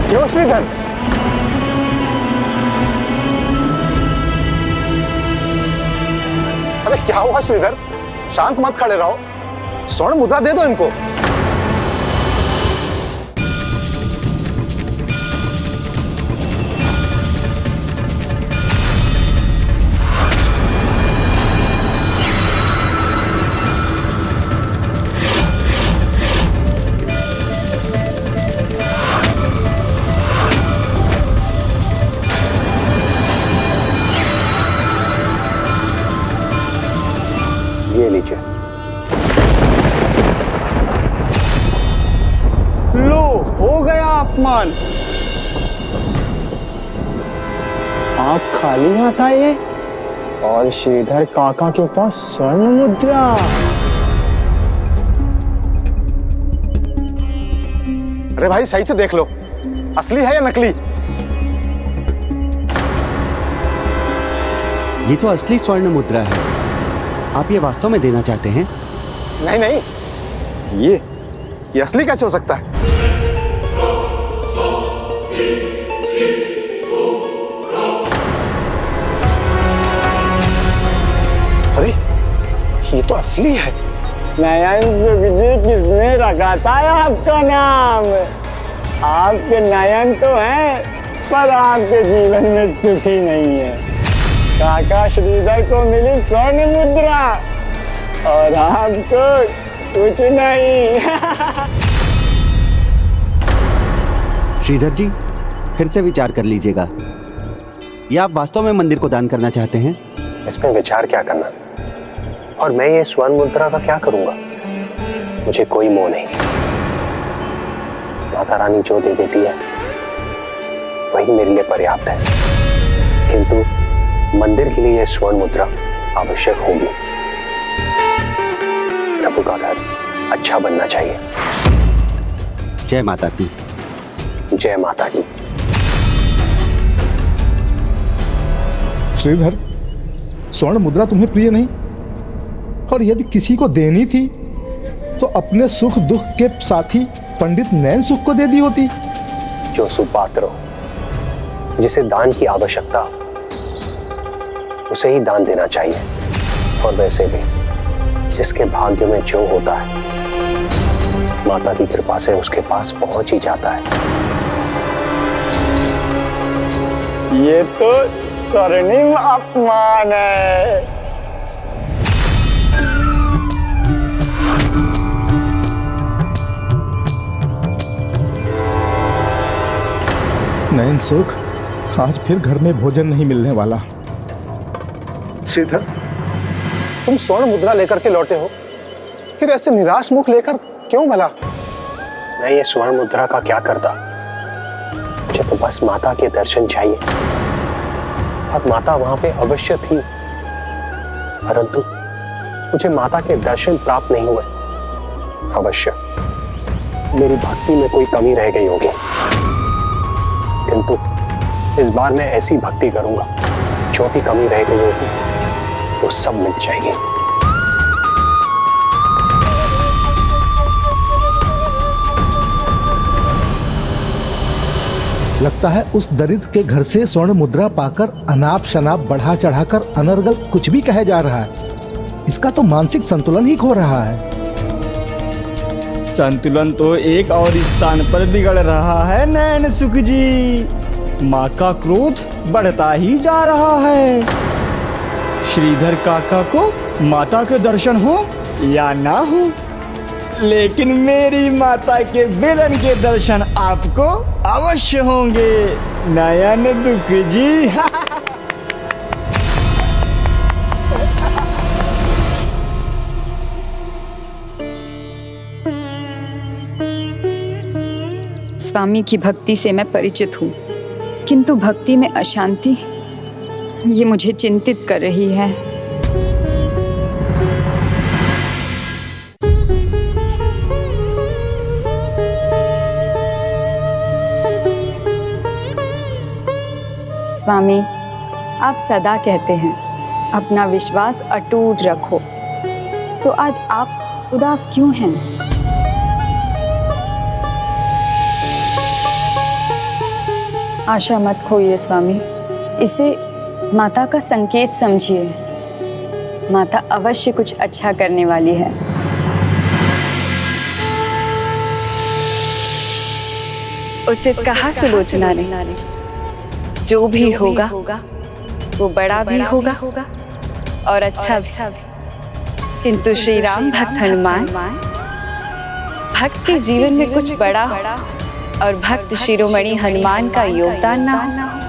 क्यों श्रीधर? अरे क्या हुआ श्रीधर, शांत मत खड़े रहो। स्वर्ण मुद्रा दे दो इनको। ये लीजिए। लो, हो गया अपमान। आप खाली हाथ आए और श्रीधर काका के पास स्वर्ण मुद्रा। अरे भाई सही से देख लो, असली है या नकली? ये तो असली स्वर्ण मुद्रा है। आप ये वास्तव में देना चाहते हैं? नहीं नहीं, ये असली कैसे हो सकता है? अरे ये तो असली है। नयन सुख जी, किसने रखा था आपका नाम? आपके नयन तो हैं, पर आपके जीवन में सुख ही नहीं है। काका श्रीधर को मिली स्वर्ण मुद्रा और आपको कुछ नहीं। श्रीधर जी, फिर से विचार कर लीजिएगा। या आप वास्तव में मंदिर को दान करना चाहते हैं? इसमें विचार क्या करना, और मैं ये स्वर्ण मुद्रा का क्या करूंगा? मुझे कोई मोह नहीं। माता रानी जो दे देती है वही मेरे लिए पर्याप्त है, किंतु मंदिर के लिए यह स्वर्ण मुद्रा आवश्यक होगी। प्रभु का घर अच्छा बनना चाहिए। जय माता की। जय माता की। श्रीधर, स्वर्ण मुद्रा तुम्हें प्रिय नहीं, और यदि किसी को देनी थी तो अपने सुख दुख के साथी पंडित नयन सुख को दे दी होती। जो सुपात्र हो, जिसे दान की आवश्यकता हो, उसे ही दान देना चाहिए। और वैसे भी जिसके भाग्य में जो होता है, माता की कृपा से उसके पास पहुंच ही जाता है। ये तो स्वर्णिम अपमान है। नयन सुख, आज फिर घर में भोजन नहीं मिलने वाला। श्रीधर, तुम स्वर्ण मुद्रा लेकर के लौटे हो, फिर ऐसे निराश मुख लेकर क्यों भला? मैं ये स्वर्ण मुद्रा का क्या करता? मुझे तो बस माता के दर्शन चाहिए, और माता वहां पे अवश्य थी, परंतु मुझे माता के दर्शन प्राप्त नहीं हुए। अवश्य मेरी भक्ति में कोई कमी रह गई होगी, किंतु इस बार मैं ऐसी भक्ति करूंगा, जो भी कमी रह गई होगी वो सब मिट जाएगी। लगता है उस दरिद्र के घर से स्वर्ण मुद्रा पाकर अनाप शनाप बढ़ा चढ़ाकर अनर्गल कुछ भी कहा जा रहा है। इसका तो मानसिक संतुलन ही खो रहा है। संतुलन तो एक और स्थान पर बिगड़ रहा है नैन सुख जी। माँ का क्रोध बढ़ता ही जा रहा है। श्रीधर काका को माता के दर्शन हो या ना हो, लेकिन मेरी माता के बेलन के दर्शन आपको अवश्य होंगे नयन दुख जी। स्वामी की भक्ति से मैं परिचित हूँ, किंतु भक्ति में अशांति ये मुझे चिंतित कर रही है। स्वामी, आप सदा कहते हैं अपना विश्वास अटूट रखो, तो आज आप उदास क्यों हैं? आशा मत खोइए स्वामी, इसे माता का संकेत समझिए। माता अवश्य कुछ अच्छा करने वाली है। उचित कहा सुलोचना ने। जो भी होगा वो बड़ा भी होगा और अच्छा भी। किंतु श्री राम भक्त हनुमान, भक्त के जीवन में कुछ बड़ा और भक्त शिरोमणि हनुमान का योगदान ना हो,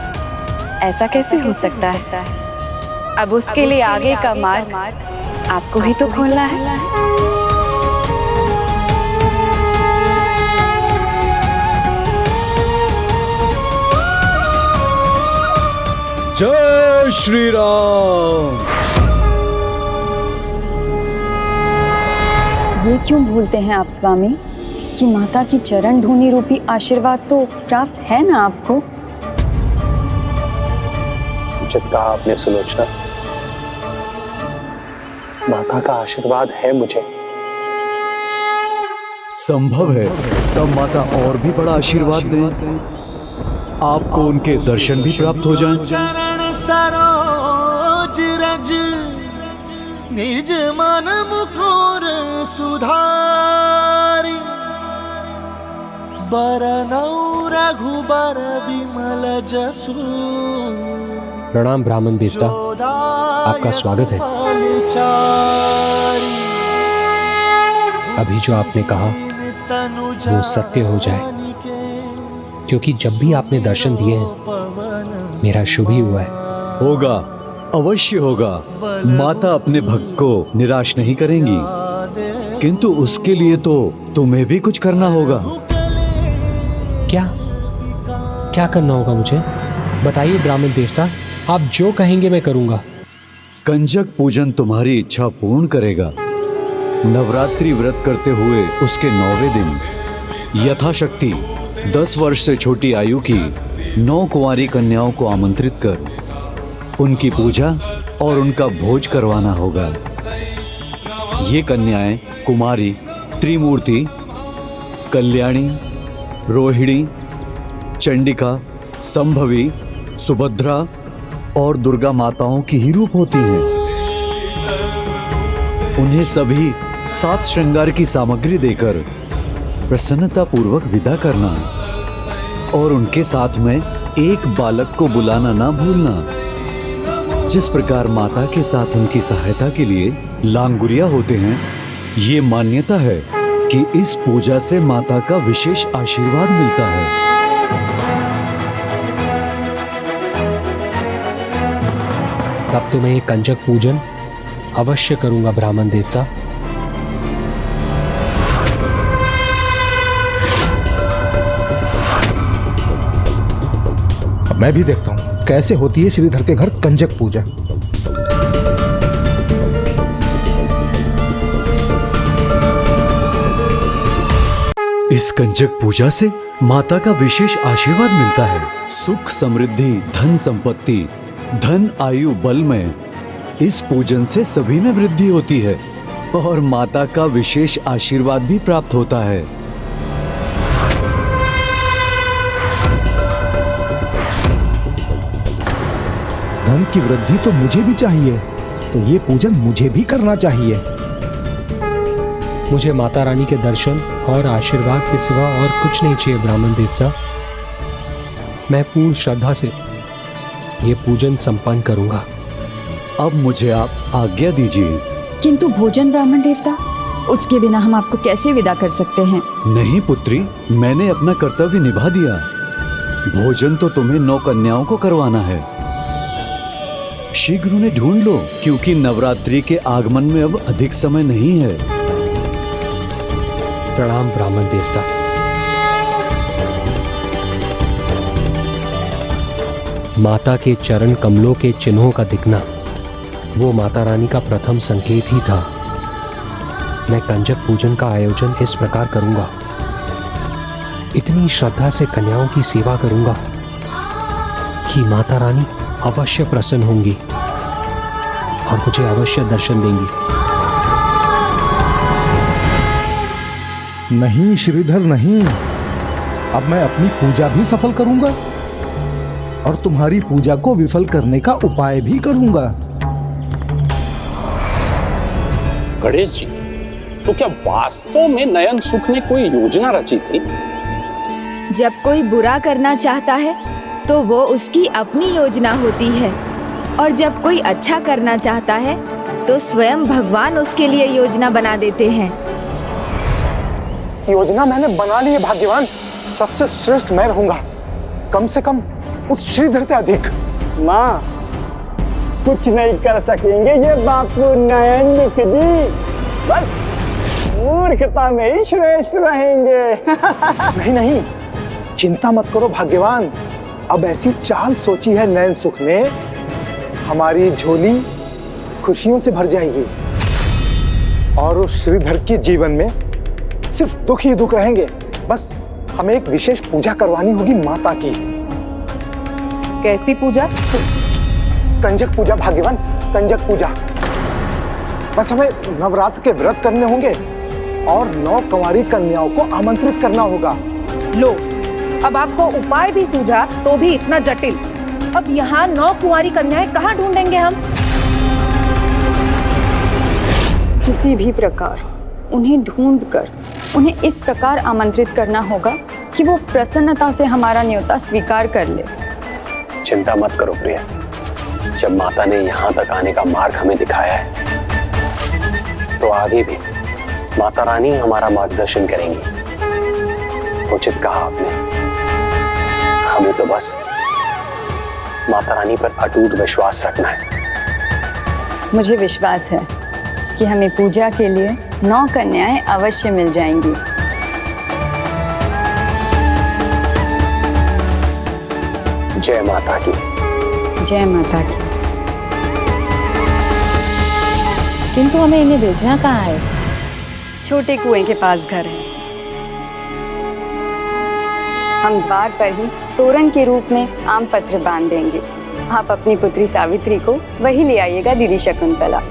ऐसा कैसे हो सकता है? अब उसके लिए आगे का मार्ग आपको ही तो खोलना है। जय श्री राम। ये क्यों भूलते हैं आप स्वामी कि माता की चरण धूनी रूपी आशीर्वाद तो प्राप्त है ना आपको? उचित कहा आपने सुलोचना, माता का आशीर्वाद है मुझे। संभव है तब माता और भी बड़ा आशीर्वाद दें, आपको उनके दर्शन भी प्राप्त हो जाएं। चरण सरोज रज निज मन मुकुर सुधारी, बरनौ रघुबर विमल जसु। प्रणाम ब्राह्मण देवता, आपका स्वागत है। अभी जो आपने कहा वो सत्य हो जाए, क्योंकि जब भी आपने दर्शन दिए हैं मेरा शुभ ही हुआ है। होगा, अवश्य होगा। माता अपने भक्त को निराश नहीं करेंगी, किंतु उसके लिए तो तुम्हें भी कुछ करना होगा। क्या क्या करना होगा मुझे? बताइए ब्राह्मण देवता, आप जो कहेंगे मैं करूंगा। कंजक पूजन तुम्हारी इच्छा पूर्ण करेगा। नवरात्रि व्रत करते हुए उसके 9वें दिन यथाशक्ति 10 वर्ष से छोटी आयु की 9 कुंवारी कन्याओं को आमंत्रित कर उनकी पूजा और उनका भोज करवाना होगा। ये कन्याएं कुमारी, त्रिमूर्ति, कल्याणी, रोहिणी, चंडिका, संभवी, सुभद्रा और दुर्गा माताओं की ही रूप होती हैं। उन्हें सभी 7 श्रृंगार की सामग्री देकर प्रसन्नता पूर्वक विदा करना और उनके साथ में एक बालक को बुलाना ना भूलना। जिस प्रकार माता के साथ उनकी सहायता के लिए लांगुरिया होते हैं, ये मान्यता है कि इस पूजा से माता का विशेष आशीर्वाद मिलता है। तब तो मैं ये कंजक पूजन अवश्य करूंगा ब्राह्मण देवता। अब मैं भी देखता हूँ कैसे होती है श्रीधर के घर कंजक पूजा। इस कंजक पूजा से माता का विशेष आशीर्वाद मिलता है। सुख, समृद्धि, धन संपत्ति, धन, आयु, बल में इस पूजन से सभी में वृद्धि होती है और माता का विशेष आशीर्वाद भी प्राप्त होता है। धन की वृद्धि तो मुझे भी चाहिए, तो ये पूजन मुझे भी करना चाहिए। मुझे माता रानी के दर्शन और आशीर्वाद के सिवा और कुछ नहीं चाहिए ब्राह्मण देवता। मैं पूर्ण श्रद्धा से ये पूजन संपन्न करूंगा। अब मुझे आप आज्ञा दीजिए। किंतु भोजन ब्राह्मण देवता, उसके बिना हम आपको कैसे विदा कर सकते हैं? नहीं पुत्री, मैंने अपना कर्तव्य निभा दिया। भोजन तो तुम्हें 9 कन्याओं को करवाना है। शीघ्र उन्हें ढूंढ लो, क्योंकि नवरात्रि के आगमन में अब अधिक समय नहीं है। प्रणाम ब्राह्मण देवता। माता के चरण कमलों के चिन्हों का दिखना वो माता रानी का प्रथम संकेत ही था। मैं कंजक पूजन का आयोजन इस प्रकार करूंगा। इतनी श्रद्धा से कन्याओं की सेवा करूंगा कि माता रानी अवश्य प्रसन्न होंगी और मुझे अवश्य दर्शन देंगी। नहीं श्रीधर नहीं, अब मैं अपनी पूजा भी सफल करूंगा और तुम्हारी पूजा को विफल करने का उपाय भी करूंगा। गणेश जी, तो क्या वास्तव में नयन सुख ने कोई योजना रची थी? जब कोई बुरा करना चाहता है तो वो उसकी अपनी योजना होती है, और जब कोई अच्छा करना चाहता है तो स्वयं भगवान उसके लिए योजना बना देते हैं। योजना मैंने बना ली है भाग्यवान। सबसे श्रेष्ठ मैं रहूंगा, कम से कम उस श्रीधर से अधिक। माँ, कुछ नहीं कर सकेंगे ये बापू नयन दुख जी। बस मूर्खता में ही श्रेष्ठ रहेंगे। नहीं नहीं, चिंता मत करो भाग्यवान। अब ऐसी चाल सोची है नयन सुख ने, हमारी झोली खुशियों से भर जाएगी और उस श्रीधर के जीवन में सिर्फ दुख ही दुख रहेंगे। बस हमें एक विशेष पूजा करवानी होगी माता की। कैसी पूजा? कंजक पूजा भाग्यवान, कंजक पूजा। बस हमें नवरात्र के व्रत करने होंगे और 9 कंवारी कन्याओं को आमंत्रित करना होगा। लो, अब आपको उपाय भी सूझा तो भी इतना जटिल। अब यहाँ 9 कुंवारी कन्याएं कहाँ ढूंढेंगे हम? किसी भी प्रकार उन्हें ढूंढकर उन्हें इस प्रकार आमंत्रित करना होगा कि वो प्रसन्नता से हमारा न्योता स्वीकार कर ले। चिंता मत करो प्रिया, जब माता ने यहाँ तक आने का मार्ग हमें दिखाया है तो आगे भी माता रानी हमारा मार्गदर्शन करेंगी। उचित कहा आपने, हमें तो बस माता रानी पर अटूट विश्वास रखना है। मुझे विश्वास है कि हमें पूजा के लिए 9 कन्याएं अवश्य मिल जाएंगी। जय माता की। जय माता की। किंतु हमें इन्हें भेजना कहाँ है? छोटे कुएं के पास घर है। हम द्वार पर ही तोरण के रूप में आम पत्र बांध देंगे। आप अपनी पुत्री सावित्री को वही ले आइएगा दीदी शकुंतला।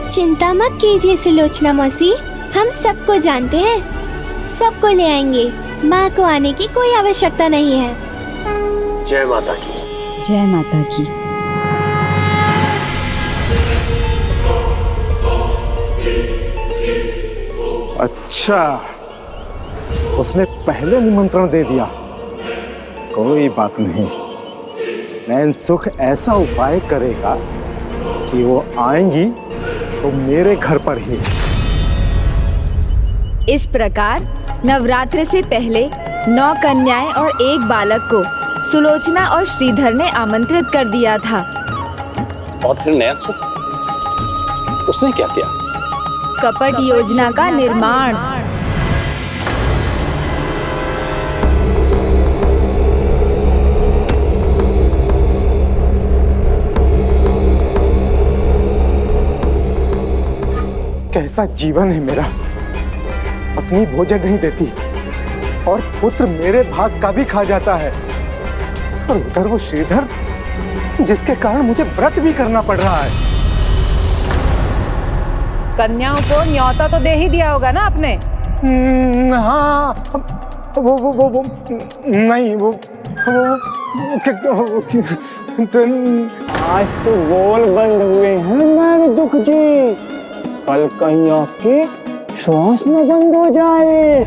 चिंता मत कीजिए सुलोचना मौसी, हम सबको जानते हैं, सबको ले आएंगे। माँ को आने की कोई आवश्यकता नहीं है। जय माता की। जय माता की। अच्छा, उसने पहले निमंत्रण दे दिया। कोई बात नहीं, नैन सुख ऐसा उपाय करेगा कि वो आएंगी तो मेरे घर पर ही। इस प्रकार नवरात्र से पहले 9 कन्याएं और एक बालक को सुलोचना और श्रीधर ने आमंत्रित कर दिया था। और फिर नयन सुख, उसने क्या किया? कपट योजना का निर्माण। कैसा जीवन है मेरा, पत्नी भोजन नहीं देती और पुत्र मेरे भाग का भी खा जाता है, और उधर वो श्रीधर जिसके कारण मुझे व्रत भी करना पड़ रहा है। कन्याओं को न्योता तो दे ही दिया होगा ना आपने? हाँ, वो नहीं, आज तो बोल बंद हुए हैं मेरे दुख जी, कल कहीं आपके श्वास न बंद हो जाए।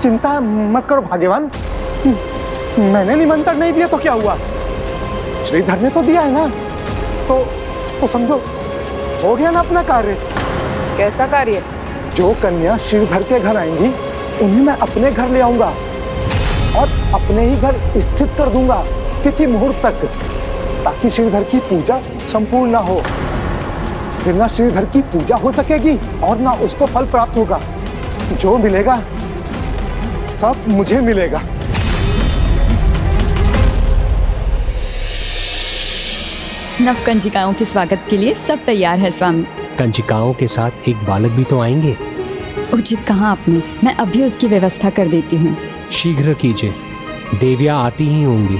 चिंता मत करो भाग्यवान, मैंने निमंत्रण नहीं दिया तो क्या हुआ, श्रीधर ने तो दिया है ना, तो समझो हो गया ना अपना कार्य। कैसा कार्य? जो कन्या श्रीधर के घर आएंगी उन्हें मैं अपने घर ले आऊंगा और अपने ही घर स्थित कर दूंगा तिथि मुहूर्त तक, ताकि श्रीधर की पूजा संपूर्ण ना हो। फिर ना श्रीधर की पूजा हो सकेगी और ना उसको फल प्राप्त होगा। जो मिलेगा सब मुझे मिलेगा। नव कंजिकाओं के स्वागत के लिए सब तैयार है स्वामी। कंजिकाओं के साथ एक बालक भी तो आएंगे। उचित कहा आपने, मैं अभी उसकी व्यवस्था कर देती हूँ। शीघ्र कीजिए, देवियाँ आती ही होंगी।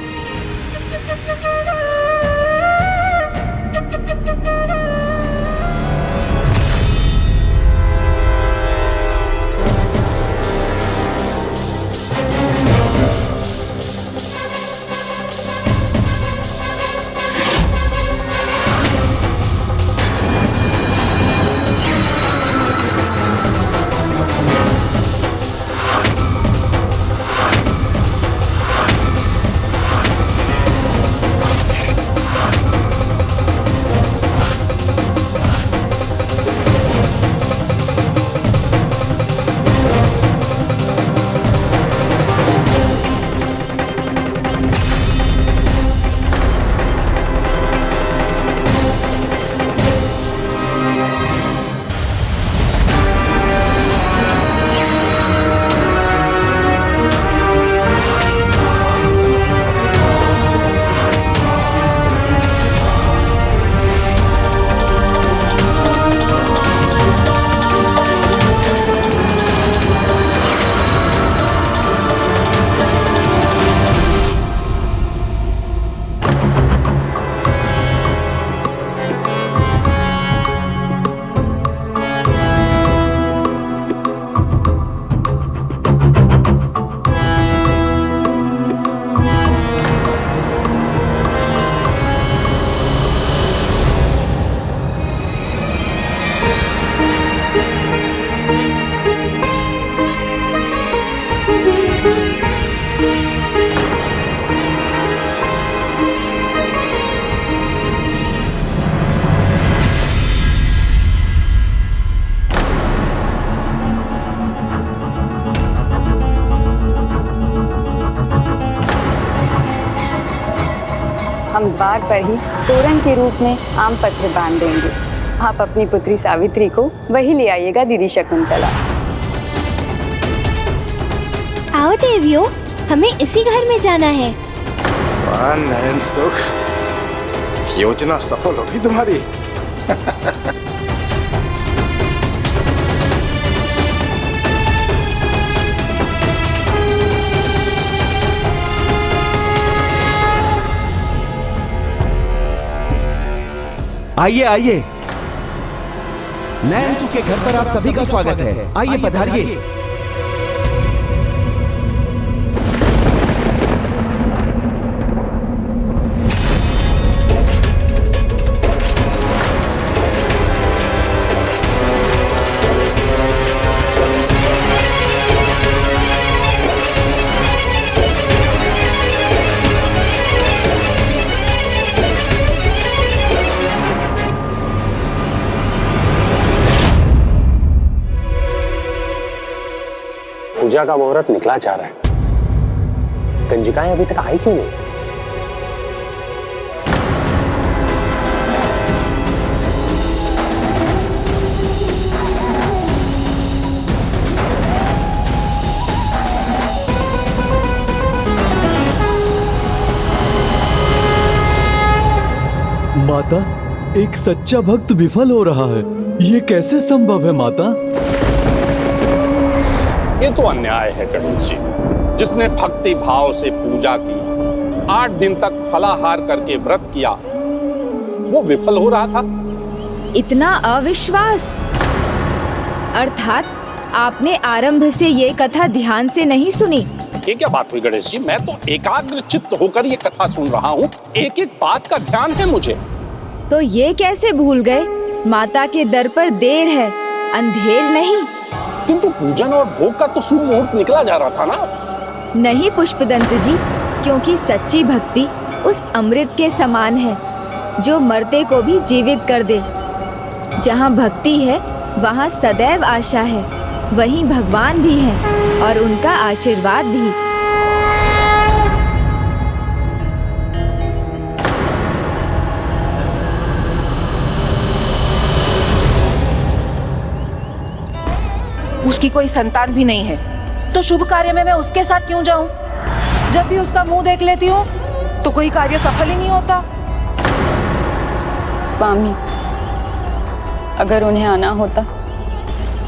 द्वार पर ही तोरण के रूप में आम पत्र बांध देंगे। आप अपनी पुत्री सावित्री को वही ले आइएगा दीदी शकुंतला। आओ देवियों, हमें इसी घर में जाना है। वाह नयन सुख, योजना सफल होगी तुम्हारी। आइए आइए, नयन सुख के घर पर आप सभी का स्वागत है। आइए पधारिए। पूजा का मुहूर्त निकला जा रहा है, कंजिकाएं अभी तक आई क्यों नहीं? माता, एक सच्चा भक्त विफल हो रहा है, ये कैसे संभव है माता? ये तो अन्याय है गणेश जी। जिसने भक्ति भाव से पूजा की, 8 दिन तक फलाहार करके व्रत किया, वो विफल हो रहा था। इतना अविश्वास! अर्थात आपने आरंभ से ये कथा ध्यान से नहीं सुनी। ये क्या बात हुई गणेश जी? मैं तो एकाग्र चित्त होकर ये कथा सुन रहा हूँ, एक एक बात का ध्यान है मुझे। तो ये कैसे भूल गए? माता के दर पर देर है, अंधेर नहीं। किंतु पूजन और भोग का तो शुभ मुहूर्त निकला जा रहा था ना। नहीं पुष्पदंत जी, क्योंकि सच्ची भक्ति उस अमृत के समान है जो मरते को भी जीवित कर दे। जहाँ भक्ति है वहाँ सदैव आशा है, वहीं भगवान भी हैं और उनका आशीर्वाद भी। उसकी कोई संतान भी नहीं है, तो शुभ कार्य में मैं उसके साथ क्यों जाऊं? जब भी उसका मुंह देख लेती हूँ तो कोई कार्य सफल ही नहीं होता। स्वामी, अगर उन्हें आना होता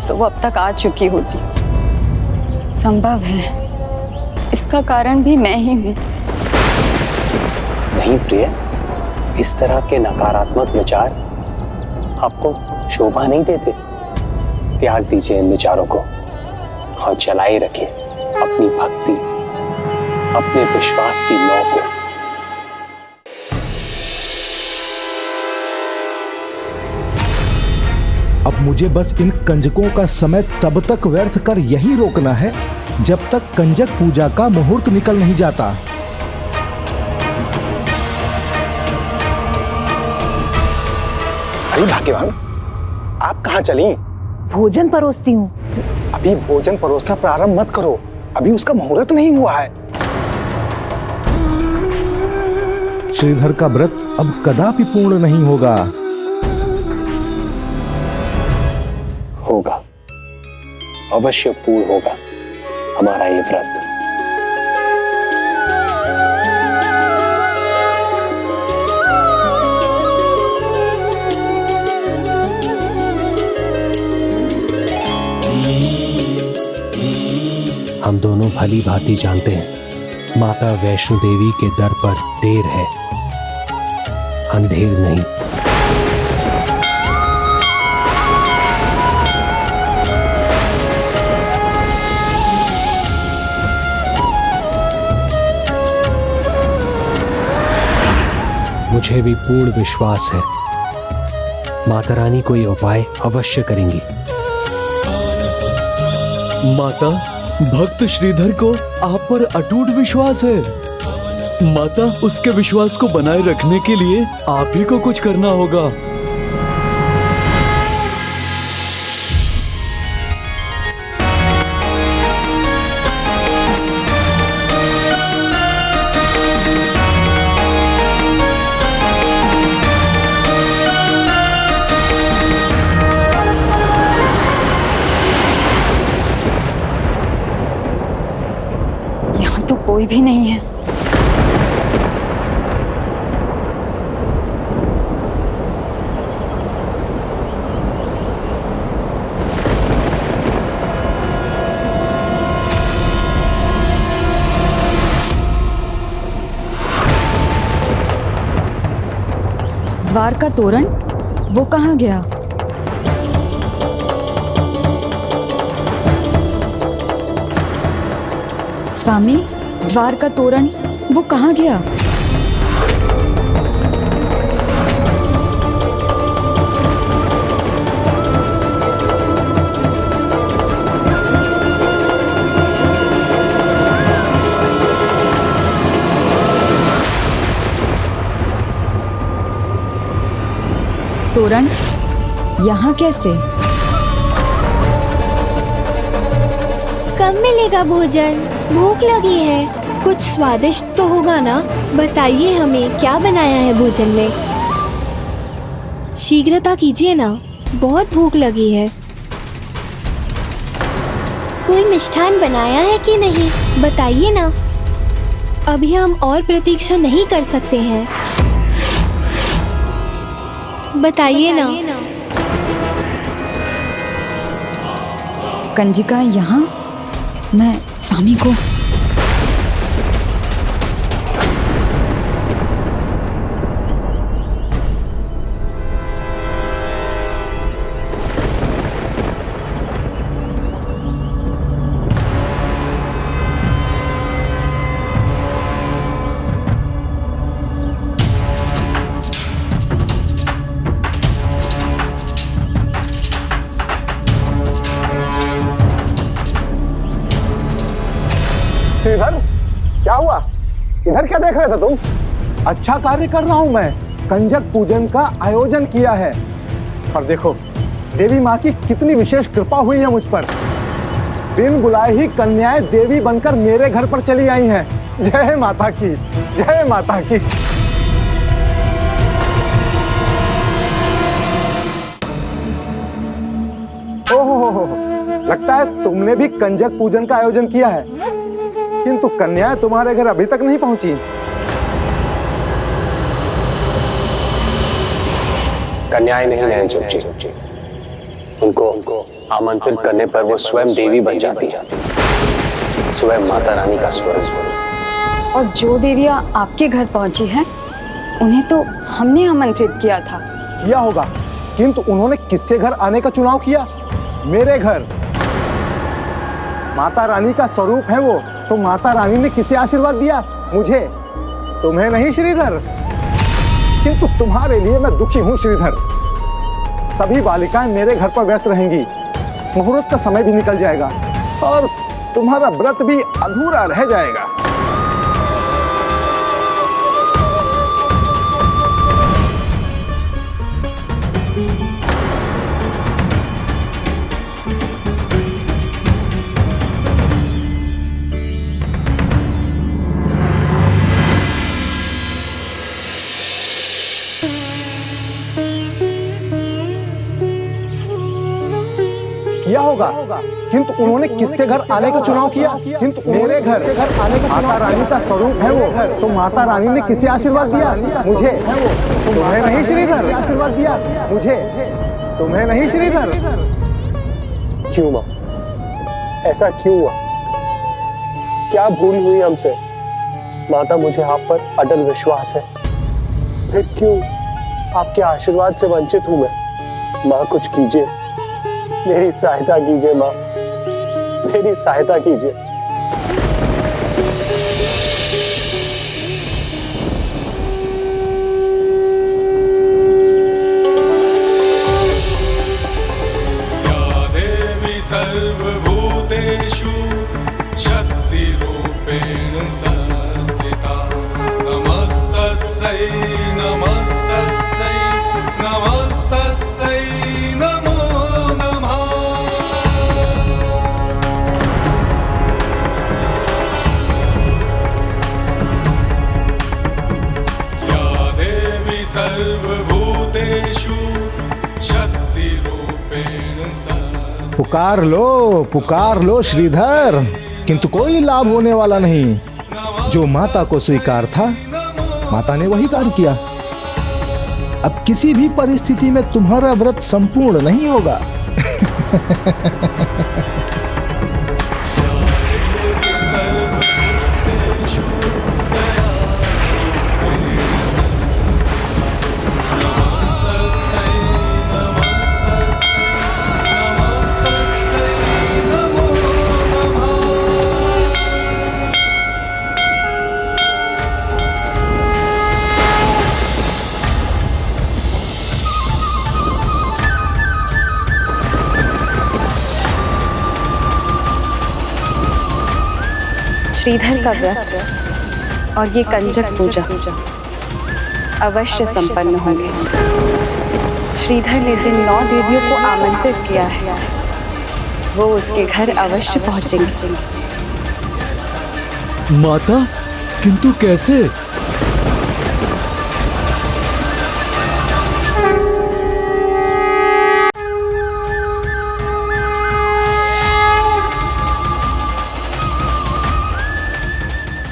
तो वो अब तक आ चुकी होती। संभव है इसका कारण भी मैं ही हूँ। नहीं प्रिय, इस तरह के नकारात्मक विचार आपको शोभा नहीं देते। त्याग दीजिए इन विचारों को और चलाए रखिए अपनी भक्ति, अपने विश्वास की नौ को। अब मुझे बस इन कंजकों का समय तब तक व्यर्थ कर यही रोकना है जब तक कंजक पूजा का मुहूर्त निकल नहीं जाता। अरे भाग्यवान, आप कहाँ चली? भोजन परोसती हूँ। अभी भोजन परोसना प्रारंभ मत करो, अभी उसका मुहूर्त नहीं हुआ है। श्रीधर का व्रत अब कदापि पूर्ण नहीं होगा। होगा, अवश्य पूर्ण होगा हमारा ये व्रत। हम दोनों भली भांति जानते हैं माता वैष्णो देवी के दर पर देर है, अंधेर नहीं। मुझे भी पूर्ण विश्वास है माता रानी कोई उपाय अवश्य करेंगी। माता, भक्त श्रीधर को आप पर अटूट विश्वास है। माता, उसके विश्वास को बनाए रखने के लिए आप ही को कुछ करना होगा। कोई भी नहीं है। द्वार का तोरण वो कहाँ गया? स्वामी, द्वार का तोरण वो कहाँ गया? तोरण यहाँ कैसे? कब मिलेगा भोजन? भूख लगी है। कुछ स्वादिष्ट तो होगा ना? बताइए हमें क्या बनाया है भोजन में। शीघ्रता कीजिए ना, बहुत भूख लगी है। कोई मिष्ठान बनाया है कि नहीं? बताइए ना, अभी हम और प्रतीक्षा नहीं कर सकते हैं। बताइए ना। कंजिका यहाँ? मैं स्वामी को श्रीधर, क्या हुआ? इधर क्या देख रहे थे तुम? अच्छा कार्य कर रहा हूँ मैं। कंजक पूजन का आयोजन किया है और देखो देवी माँ की कितनी विशेष कृपा हुई है मुझ पर। बिन बुलाए ही कन्याएं देवी बनकर मेरे घर पर चली आई हैं। जय माता की, जय माता की। ओहो, लगता है तुमने भी कंजक पूजन का आयोजन किया है, किंतु कन्याएं तुम्हारे घर अभी तक नहीं पहुंची। कन्याएं नहीं हैं जी। उनको आमंत्रित करने पर वो स्वयं देवी बन जाती है, स्वयं माता रानी का स्वरूप। और जो देवियां आपके घर पहुंची हैं, उन्हें तो हमने आमंत्रित किया था। किया होगा, किंतु उन्होंने किसके घर आने का चुनाव किया? मेरे घर। माता रानी का स्वरूप है वो, तो माता रानी ने किसे आशीर्वाद दिया? मुझे, तुम्हें नहीं श्रीधर। किंतु तुम्हारे लिए मैं दुखी हूं श्रीधर। सभी बालिकाएं मेरे घर पर व्यस्त रहेंगी, मुहूर्त का समय भी निकल जाएगा और तुम्हारा व्रत भी अधूरा रह जाएगा। किया होगा, किंतु उन्होंने किसके घर आने का चुनाव किया? किंतु मेरे घर आने का। माता रानी का स्वरूप है वो, तो माता रानी ने किसे आशीर्वाद दिया? मुझे। तुम्हें नहीं श्रीधर। आशीर्वाद दिया मुझे, तुम्हें नहीं श्रीधर। क्यों माँ, ऐसा क्यों हुआ? क्या भूल हुई हमसे? माता, मुझे आप पर अटल विश्वास है, फिर क्यों आपके आशीर्वाद से वंचित हूं मैं? माँ, कुछ कीजिए, मेरी सहायता कीजिए माँ, मेरी सहायता कीजिए। या देवी सर्वभूतेषु शक्तिरूपेण संस्थिता। नमस्तस्यै नमस्तस्यै नमस्तस्यै नमो नमः। या देवी सर्वभूतेषु शक्तिरूपेण संस्थिता। पुकार लो श्रीधर, किंतु कोई लाभ होने वाला नहीं। जो माता को स्वीकार था, माता ने वही कार्य किया। अब किसी भी परिस्थिति में तुम्हारा व्रत संपूर्ण नहीं होगा। श्रीधर का व्रत और ये कंजक पूजा अवश्य संपन्न होंगे। श्रीधर ने जिन 9 देवियों को आमंत्रित किया है वो उसके घर अवश्य पहुंचेंगे। माता, किंतु कैसे?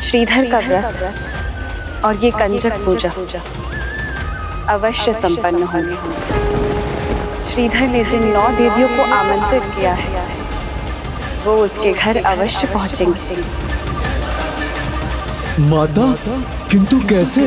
श्रीधर का व्रत और ये कंजक पूजा अवश्य संपन्न होंगे। श्रीधर ने जिन 9 देवियों को आमंत्रित किया है वो उसके घर अवश्य पहुंचेंगे। माता, किंतु कैसे?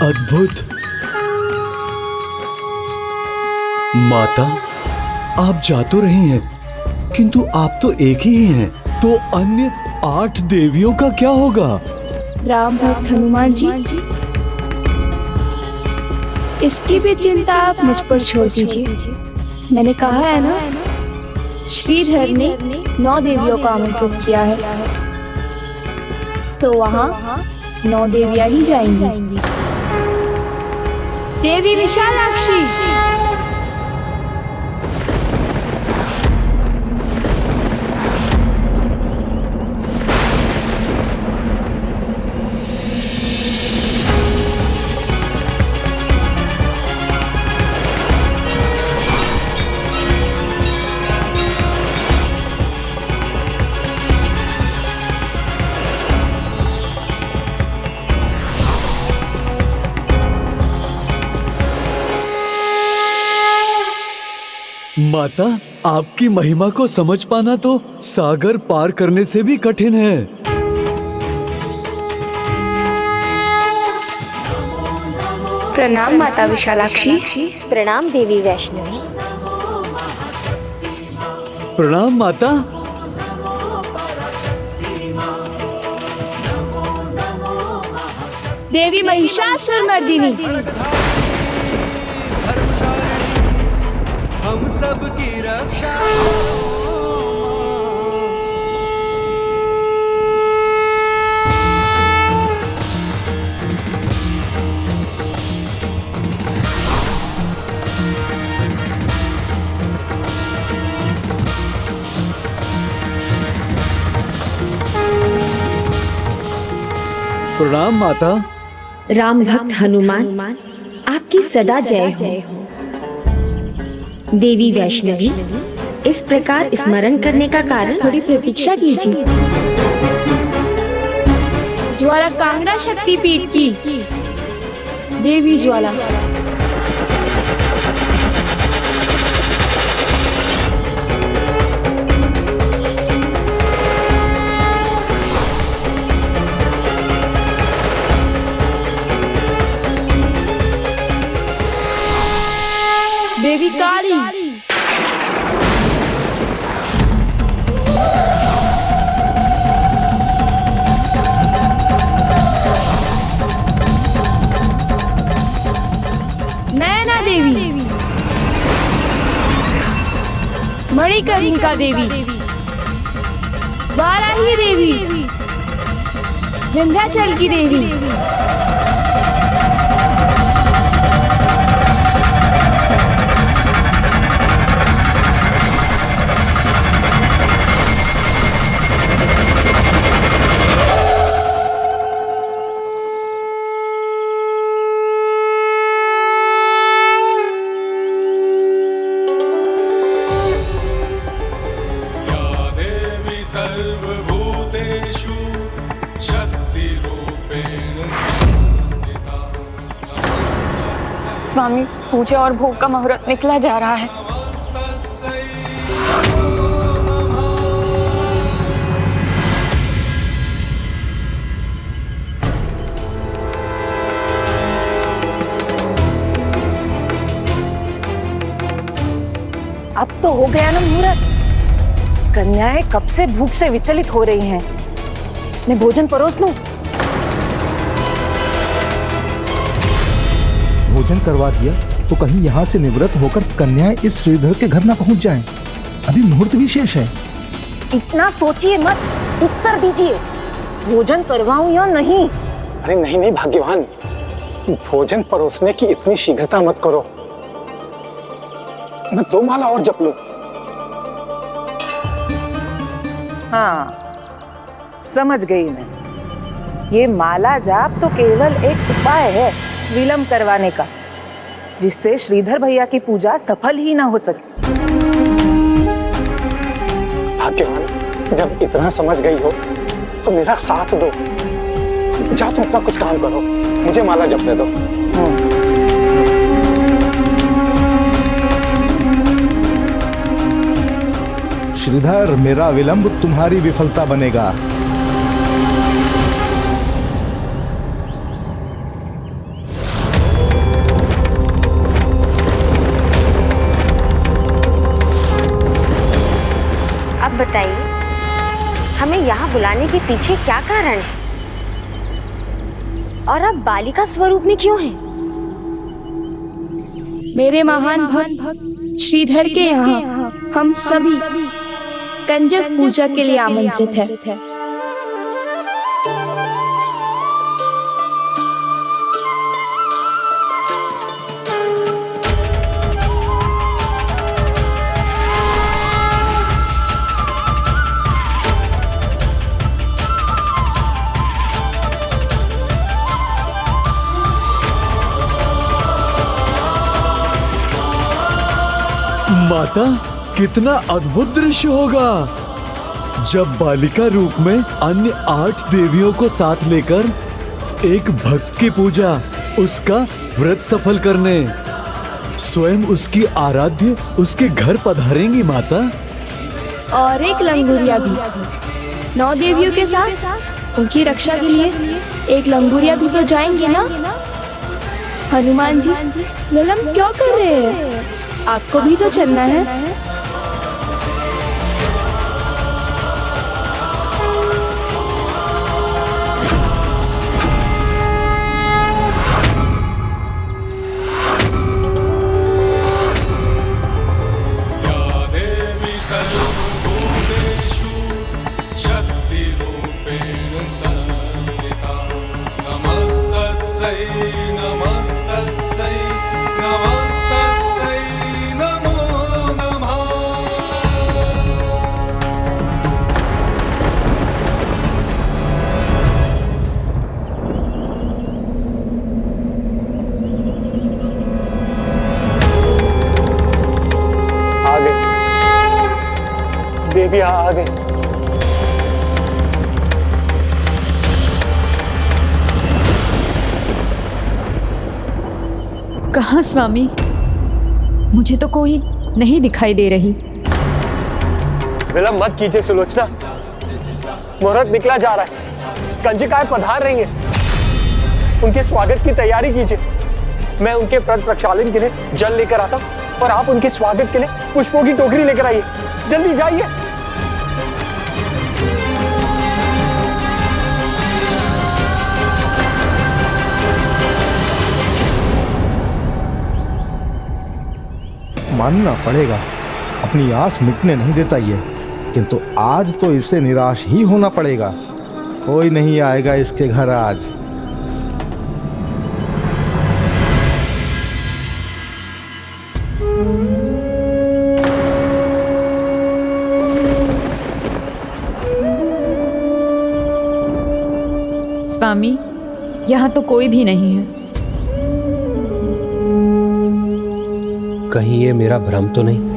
अद्भुत। माता, आप जा तो रही हैं, किंतु आप तो एक ही हैं, तो अन्य 8 देवियों का क्या होगा? राम भक्त हनुमान जी, इसकी भी चिंता आप मुझ पर छोड़ दीजिए। मैंने कहा है ना, श्रीधर ने 9 देवियों को आमंत्रित किया है, तो वहाँ 9 देवियां ही जाएंगी। देवी विशालाक्षी, माता, आपकी महिमा को समझ पाना तो सागर पार करने से भी कठिन है। प्रणाम माता विशालाक्षी। प्रणाम देवी वैष्णवी। प्रणाम माता। देवी महिषासुरमर्दिनी, हम सब की रक्षा। प्रणाम माता। राम भक्त हनुमान, आपकी सदा जय हो। देवी वैष्णवी, इस प्रकार स्मरण करने का कारण? थोड़ी प्रतीक्षा कीजिए। ज्वाला कांगड़ा शक्तिपीठ की देवी ज्वाला। कलिंका देवी, वाराही देवी, विंध्याचल की देवी। सर्वभूतेषु शक्तिरूपेण स्वामी, पूजा और भोग का मुहूर्त निकला जा रहा है। अब तो हो गया ना मुहूर्त। कन्याएं कब से भूख से विचलित हो रही हैं। मैं भोजन परोस लूं? भोजन करवा दिया तो कहीं यहाँ से निवृत्त होकर कन्याएं इस श्रीधर के घर ना पहुँच जाएं। अभी मुहूर्त भी शेष है। इतना सोचिए मत, उत्तर दीजिए, भोजन करवाऊं या नहीं? अरे नहीं नहीं भाग्यवान, भोजन परोसने की इतनी शीघ्रता मत करो। मैं 2 माला और जप लूं। हाँ, समझ गई मैं। ये माला जाप तो केवल एक उपाय है विलंब करवाने का, जिससे श्रीधर भैया की पूजा सफल ही ना हो सके। भाग्यवान, जब इतना समझ गई हो तो मेरा साथ दो। जाओ तुम अपना कुछ काम करो, मुझे माला जपने दो। श्रीधर, मेरा विलंब तुम्हारी विफलता बनेगा। अब बताइए, हमें यहाँ बुलाने के पीछे क्या कारण है? और अब बालिका स्वरूप में क्यों है? मेरे महान भक्त श्रीधर के यहाँ हम सभी कंजक पूजा के लिए आमंत्रित हैं। माता, कितना अद्भुत दृश्य होगा जब बालिका रूप में अन्य 8 देवियों को साथ लेकर एक भक्त की पूजा, उसका व्रत सफल करने स्वयं उसकी आराध्य उसके घर पधारेंगी माता। और एक लंगूरिया भी 9 देवियों के साथ उनकी रक्षा के लिए एक लंगूरिया भी तो जाएंगे ना। हनुमान जी, विलंब क्यों कर रहे हैं? आपको भी तो चलना है। या देवी सर्वभूतेषु शक्तिरूपेण संस्थिता नमस्तस्यै नमस्तस्यै नमस्तस्यै नमो नमः। आ गए देवी, आ गए। कहाँ स्वामी? मुझे तो कोई नहीं दिखाई दे रही। विलंब मत कीजिए सुलोचना, मुहूर्त निकला जा रहा है। कंजिकाएं पधार रही हैं, उनके स्वागत की तैयारी कीजिए। मैं उनके व्रत प्रक्षालन के लिए जल लेकर आता हूं और आप उनके स्वागत के लिए पुष्पों की टोकरी लेकर आइए। जल्दी जाइए। मानना पड़ेगा, अब अपनी आस मिटने नहीं देता ये, किंतु आज तो इसे निराश ही होना पड़ेगा। कोई नहीं आएगा इसके घर आज। स्वामी, यहाँ तो कोई भी नहीं है। कहीं ये मेरा भ्रम तो नहीं?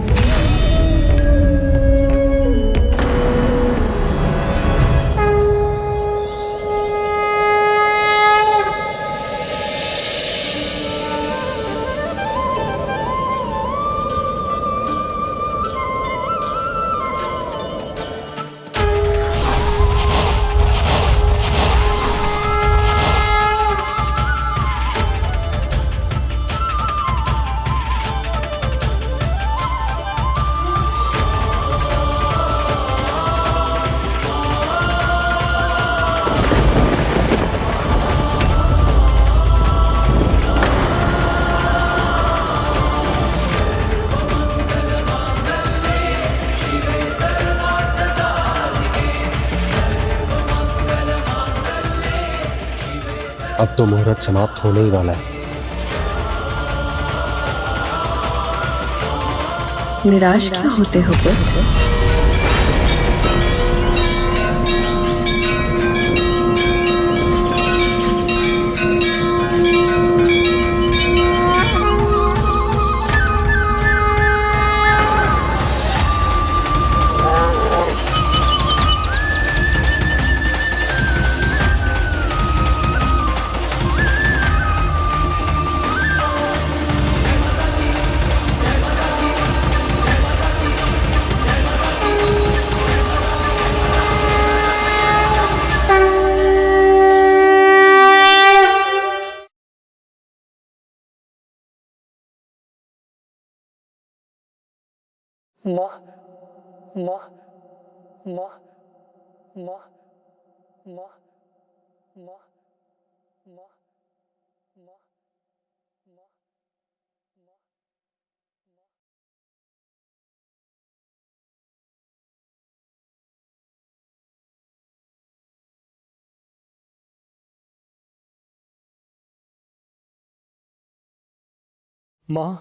अब तो मुहूर्त समाप्त होने ही वाला है। निराश क्यों होते हो पुत्र? माँ माँ माँ माँ माँ माँ माँ माँ माँ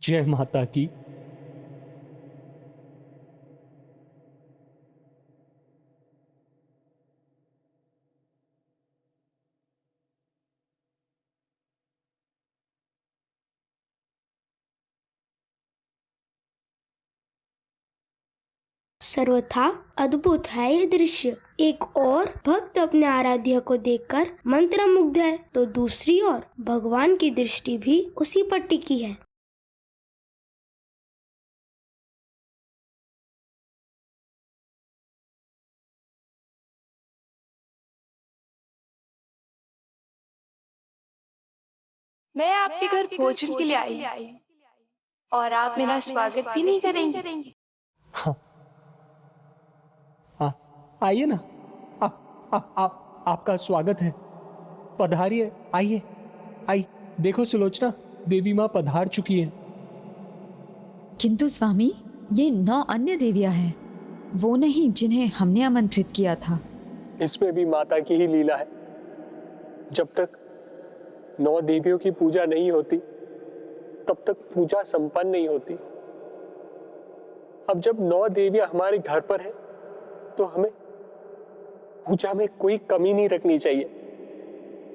जय माता की। सर्वथा अद्भुत है यह दृश्य। एक और भक्त अपने आराध्य को देखकर मंत्रमुग्ध है, तो दूसरी ओर भगवान की दृष्टि भी उसी पर टिकी है। मैं आपके घर भोजन के लिए आई और आप मेरा स्वागत भी नहीं करेंगे। आइए ना, आपका स्वागत है। पधारिए, आइए। आई देखो सुलोचना, देवी माँ पधार चुकी हैं। किंतु स्वामी, ये 9 अन्य देवियां हैं, वो नहीं जिन्हें हमने आमंत्रित किया था। इसमें भी माता की ही लीला है। जब तक 9 देवियों की पूजा नहीं होती, तब तक पूजा संपन्न नहीं होती। अब जब 9 देवियां हमारे घर पर है, तो हमें पूजा में कोई कमी नहीं रखनी चाहिए।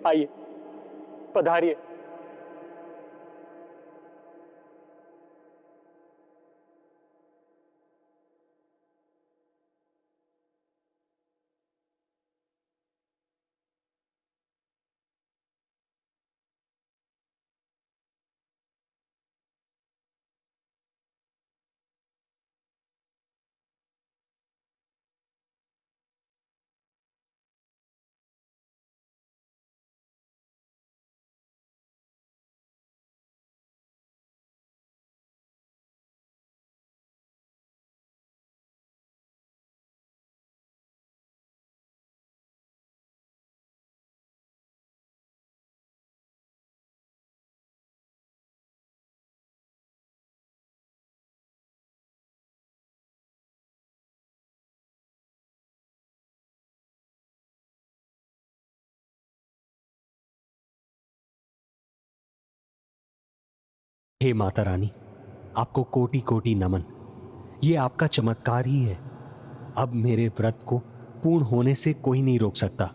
आइए, पधारिए। हे माता रानी, आपको कोटि कोटि नमन। ये आपका चमत्कार ही है। अब मेरे व्रत को पूर्ण होने से कोई नहीं रोक सकता।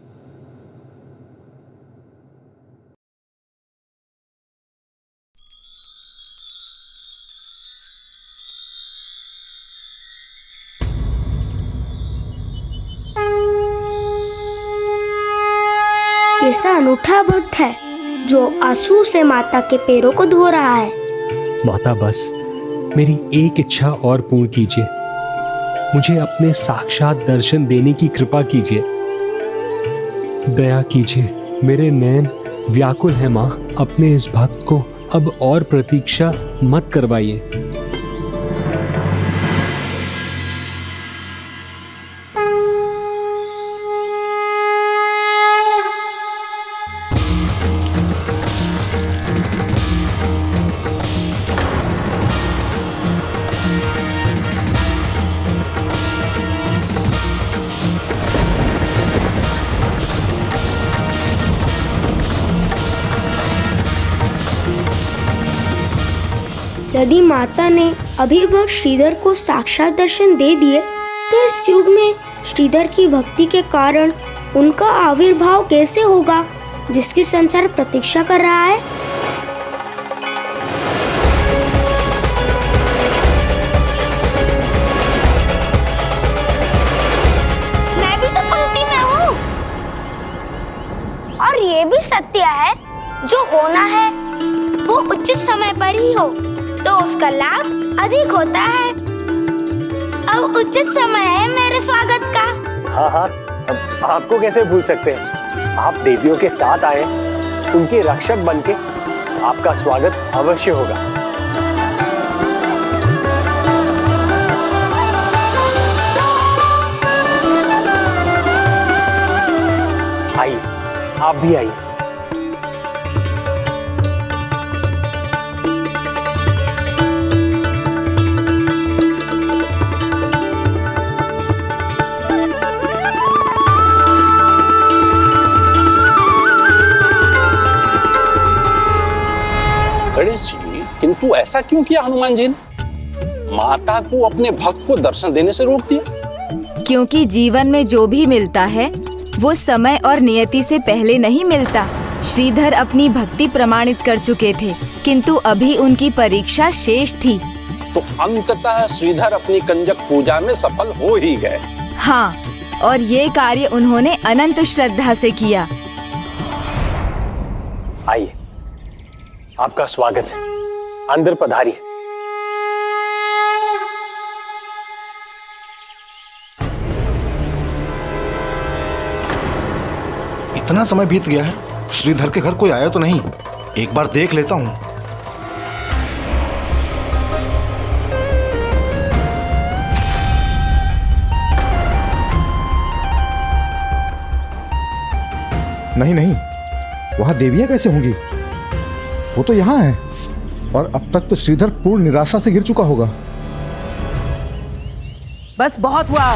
कैसा अनूठा भक्त है जो आंसू से माता के पैरों को धो रहा है। माता, बस मेरी एक इच्छा और पूर्ण कीजिए। मुझे अपने साक्षात दर्शन देने की कृपा कीजिए। दया कीजिए, मेरे नयन व्याकुल है माँ। अपने इस भक्त को अब और प्रतीक्षा मत करवाइए। यदि माता ने अभी भक्त श्रीधर को साक्षात दर्शन दे दिए तो इस युग में श्रीधर की भक्ति के कारण उनका आविर्भाव कैसे होगा जिसकी संसार प्रतीक्षा कर रहा है। मैं भी तो पंक्ति में हूँ। और ये भी सत्य है, जो होना है वो उचित समय पर ही हो तो उसका लाभ अधिक होता है। अब उचित समय है मेरे स्वागत का। हाँ हाँ, अब आपको कैसे भूल सकते हैं। आप देवियों के साथ आए, उनके रक्षक बनके आपका स्वागत अवश्य होगा। आइए, आप भी आइए। गणेश जी, किंतु ऐसा क्यों किया हनुमान जी ने? माता को अपने भक्त को दर्शन देने से रोक दिया? क्योंकि जीवन में जो भी मिलता है वो समय और नियति से पहले नहीं मिलता। श्रीधर अपनी भक्ति प्रमाणित कर चुके थे, किंतु अभी उनकी परीक्षा शेष थी। तो अंततः श्रीधर अपनी कंजक पूजा में सफल हो ही गए। हाँ, और ये कार्य उन्होंने अनंत श्रद्धा से किया। आइए, आपका स्वागत है। अंदर पधारिए। इतना समय बीत गया है, श्रीधर के घर कोई आया तो नहीं। एक बार देख लेता हूं। नहीं नहीं, वहां देवियां कैसे होंगी? वो तो यहाँ है, और अब तक तो श्रीधर पूर्ण निराशा से गिर चुका होगा। बस बहुत हुआ।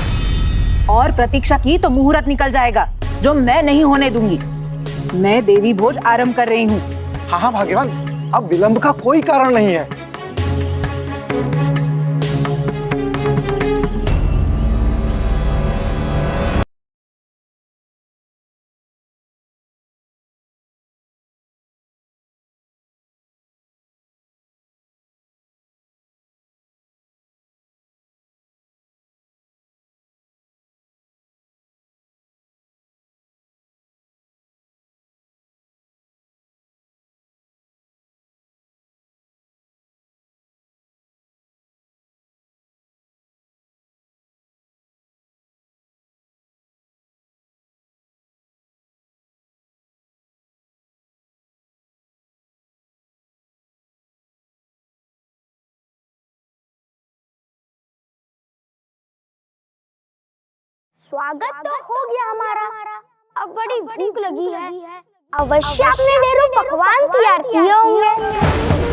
और प्रतीक्षा की तो मुहूर्त निकल जाएगा, जो मैं नहीं होने दूंगी। मैं देवी भोज आरंभ कर रही हूँ। हाँ हाँ भाग्यवान, अब विलंब का कोई कारण नहीं है। स्वागत तो हो गया हमारा, अब बड़ी भूख लगी है। अवश्य आपने ढेरों पकवान तैयार किए होंगे।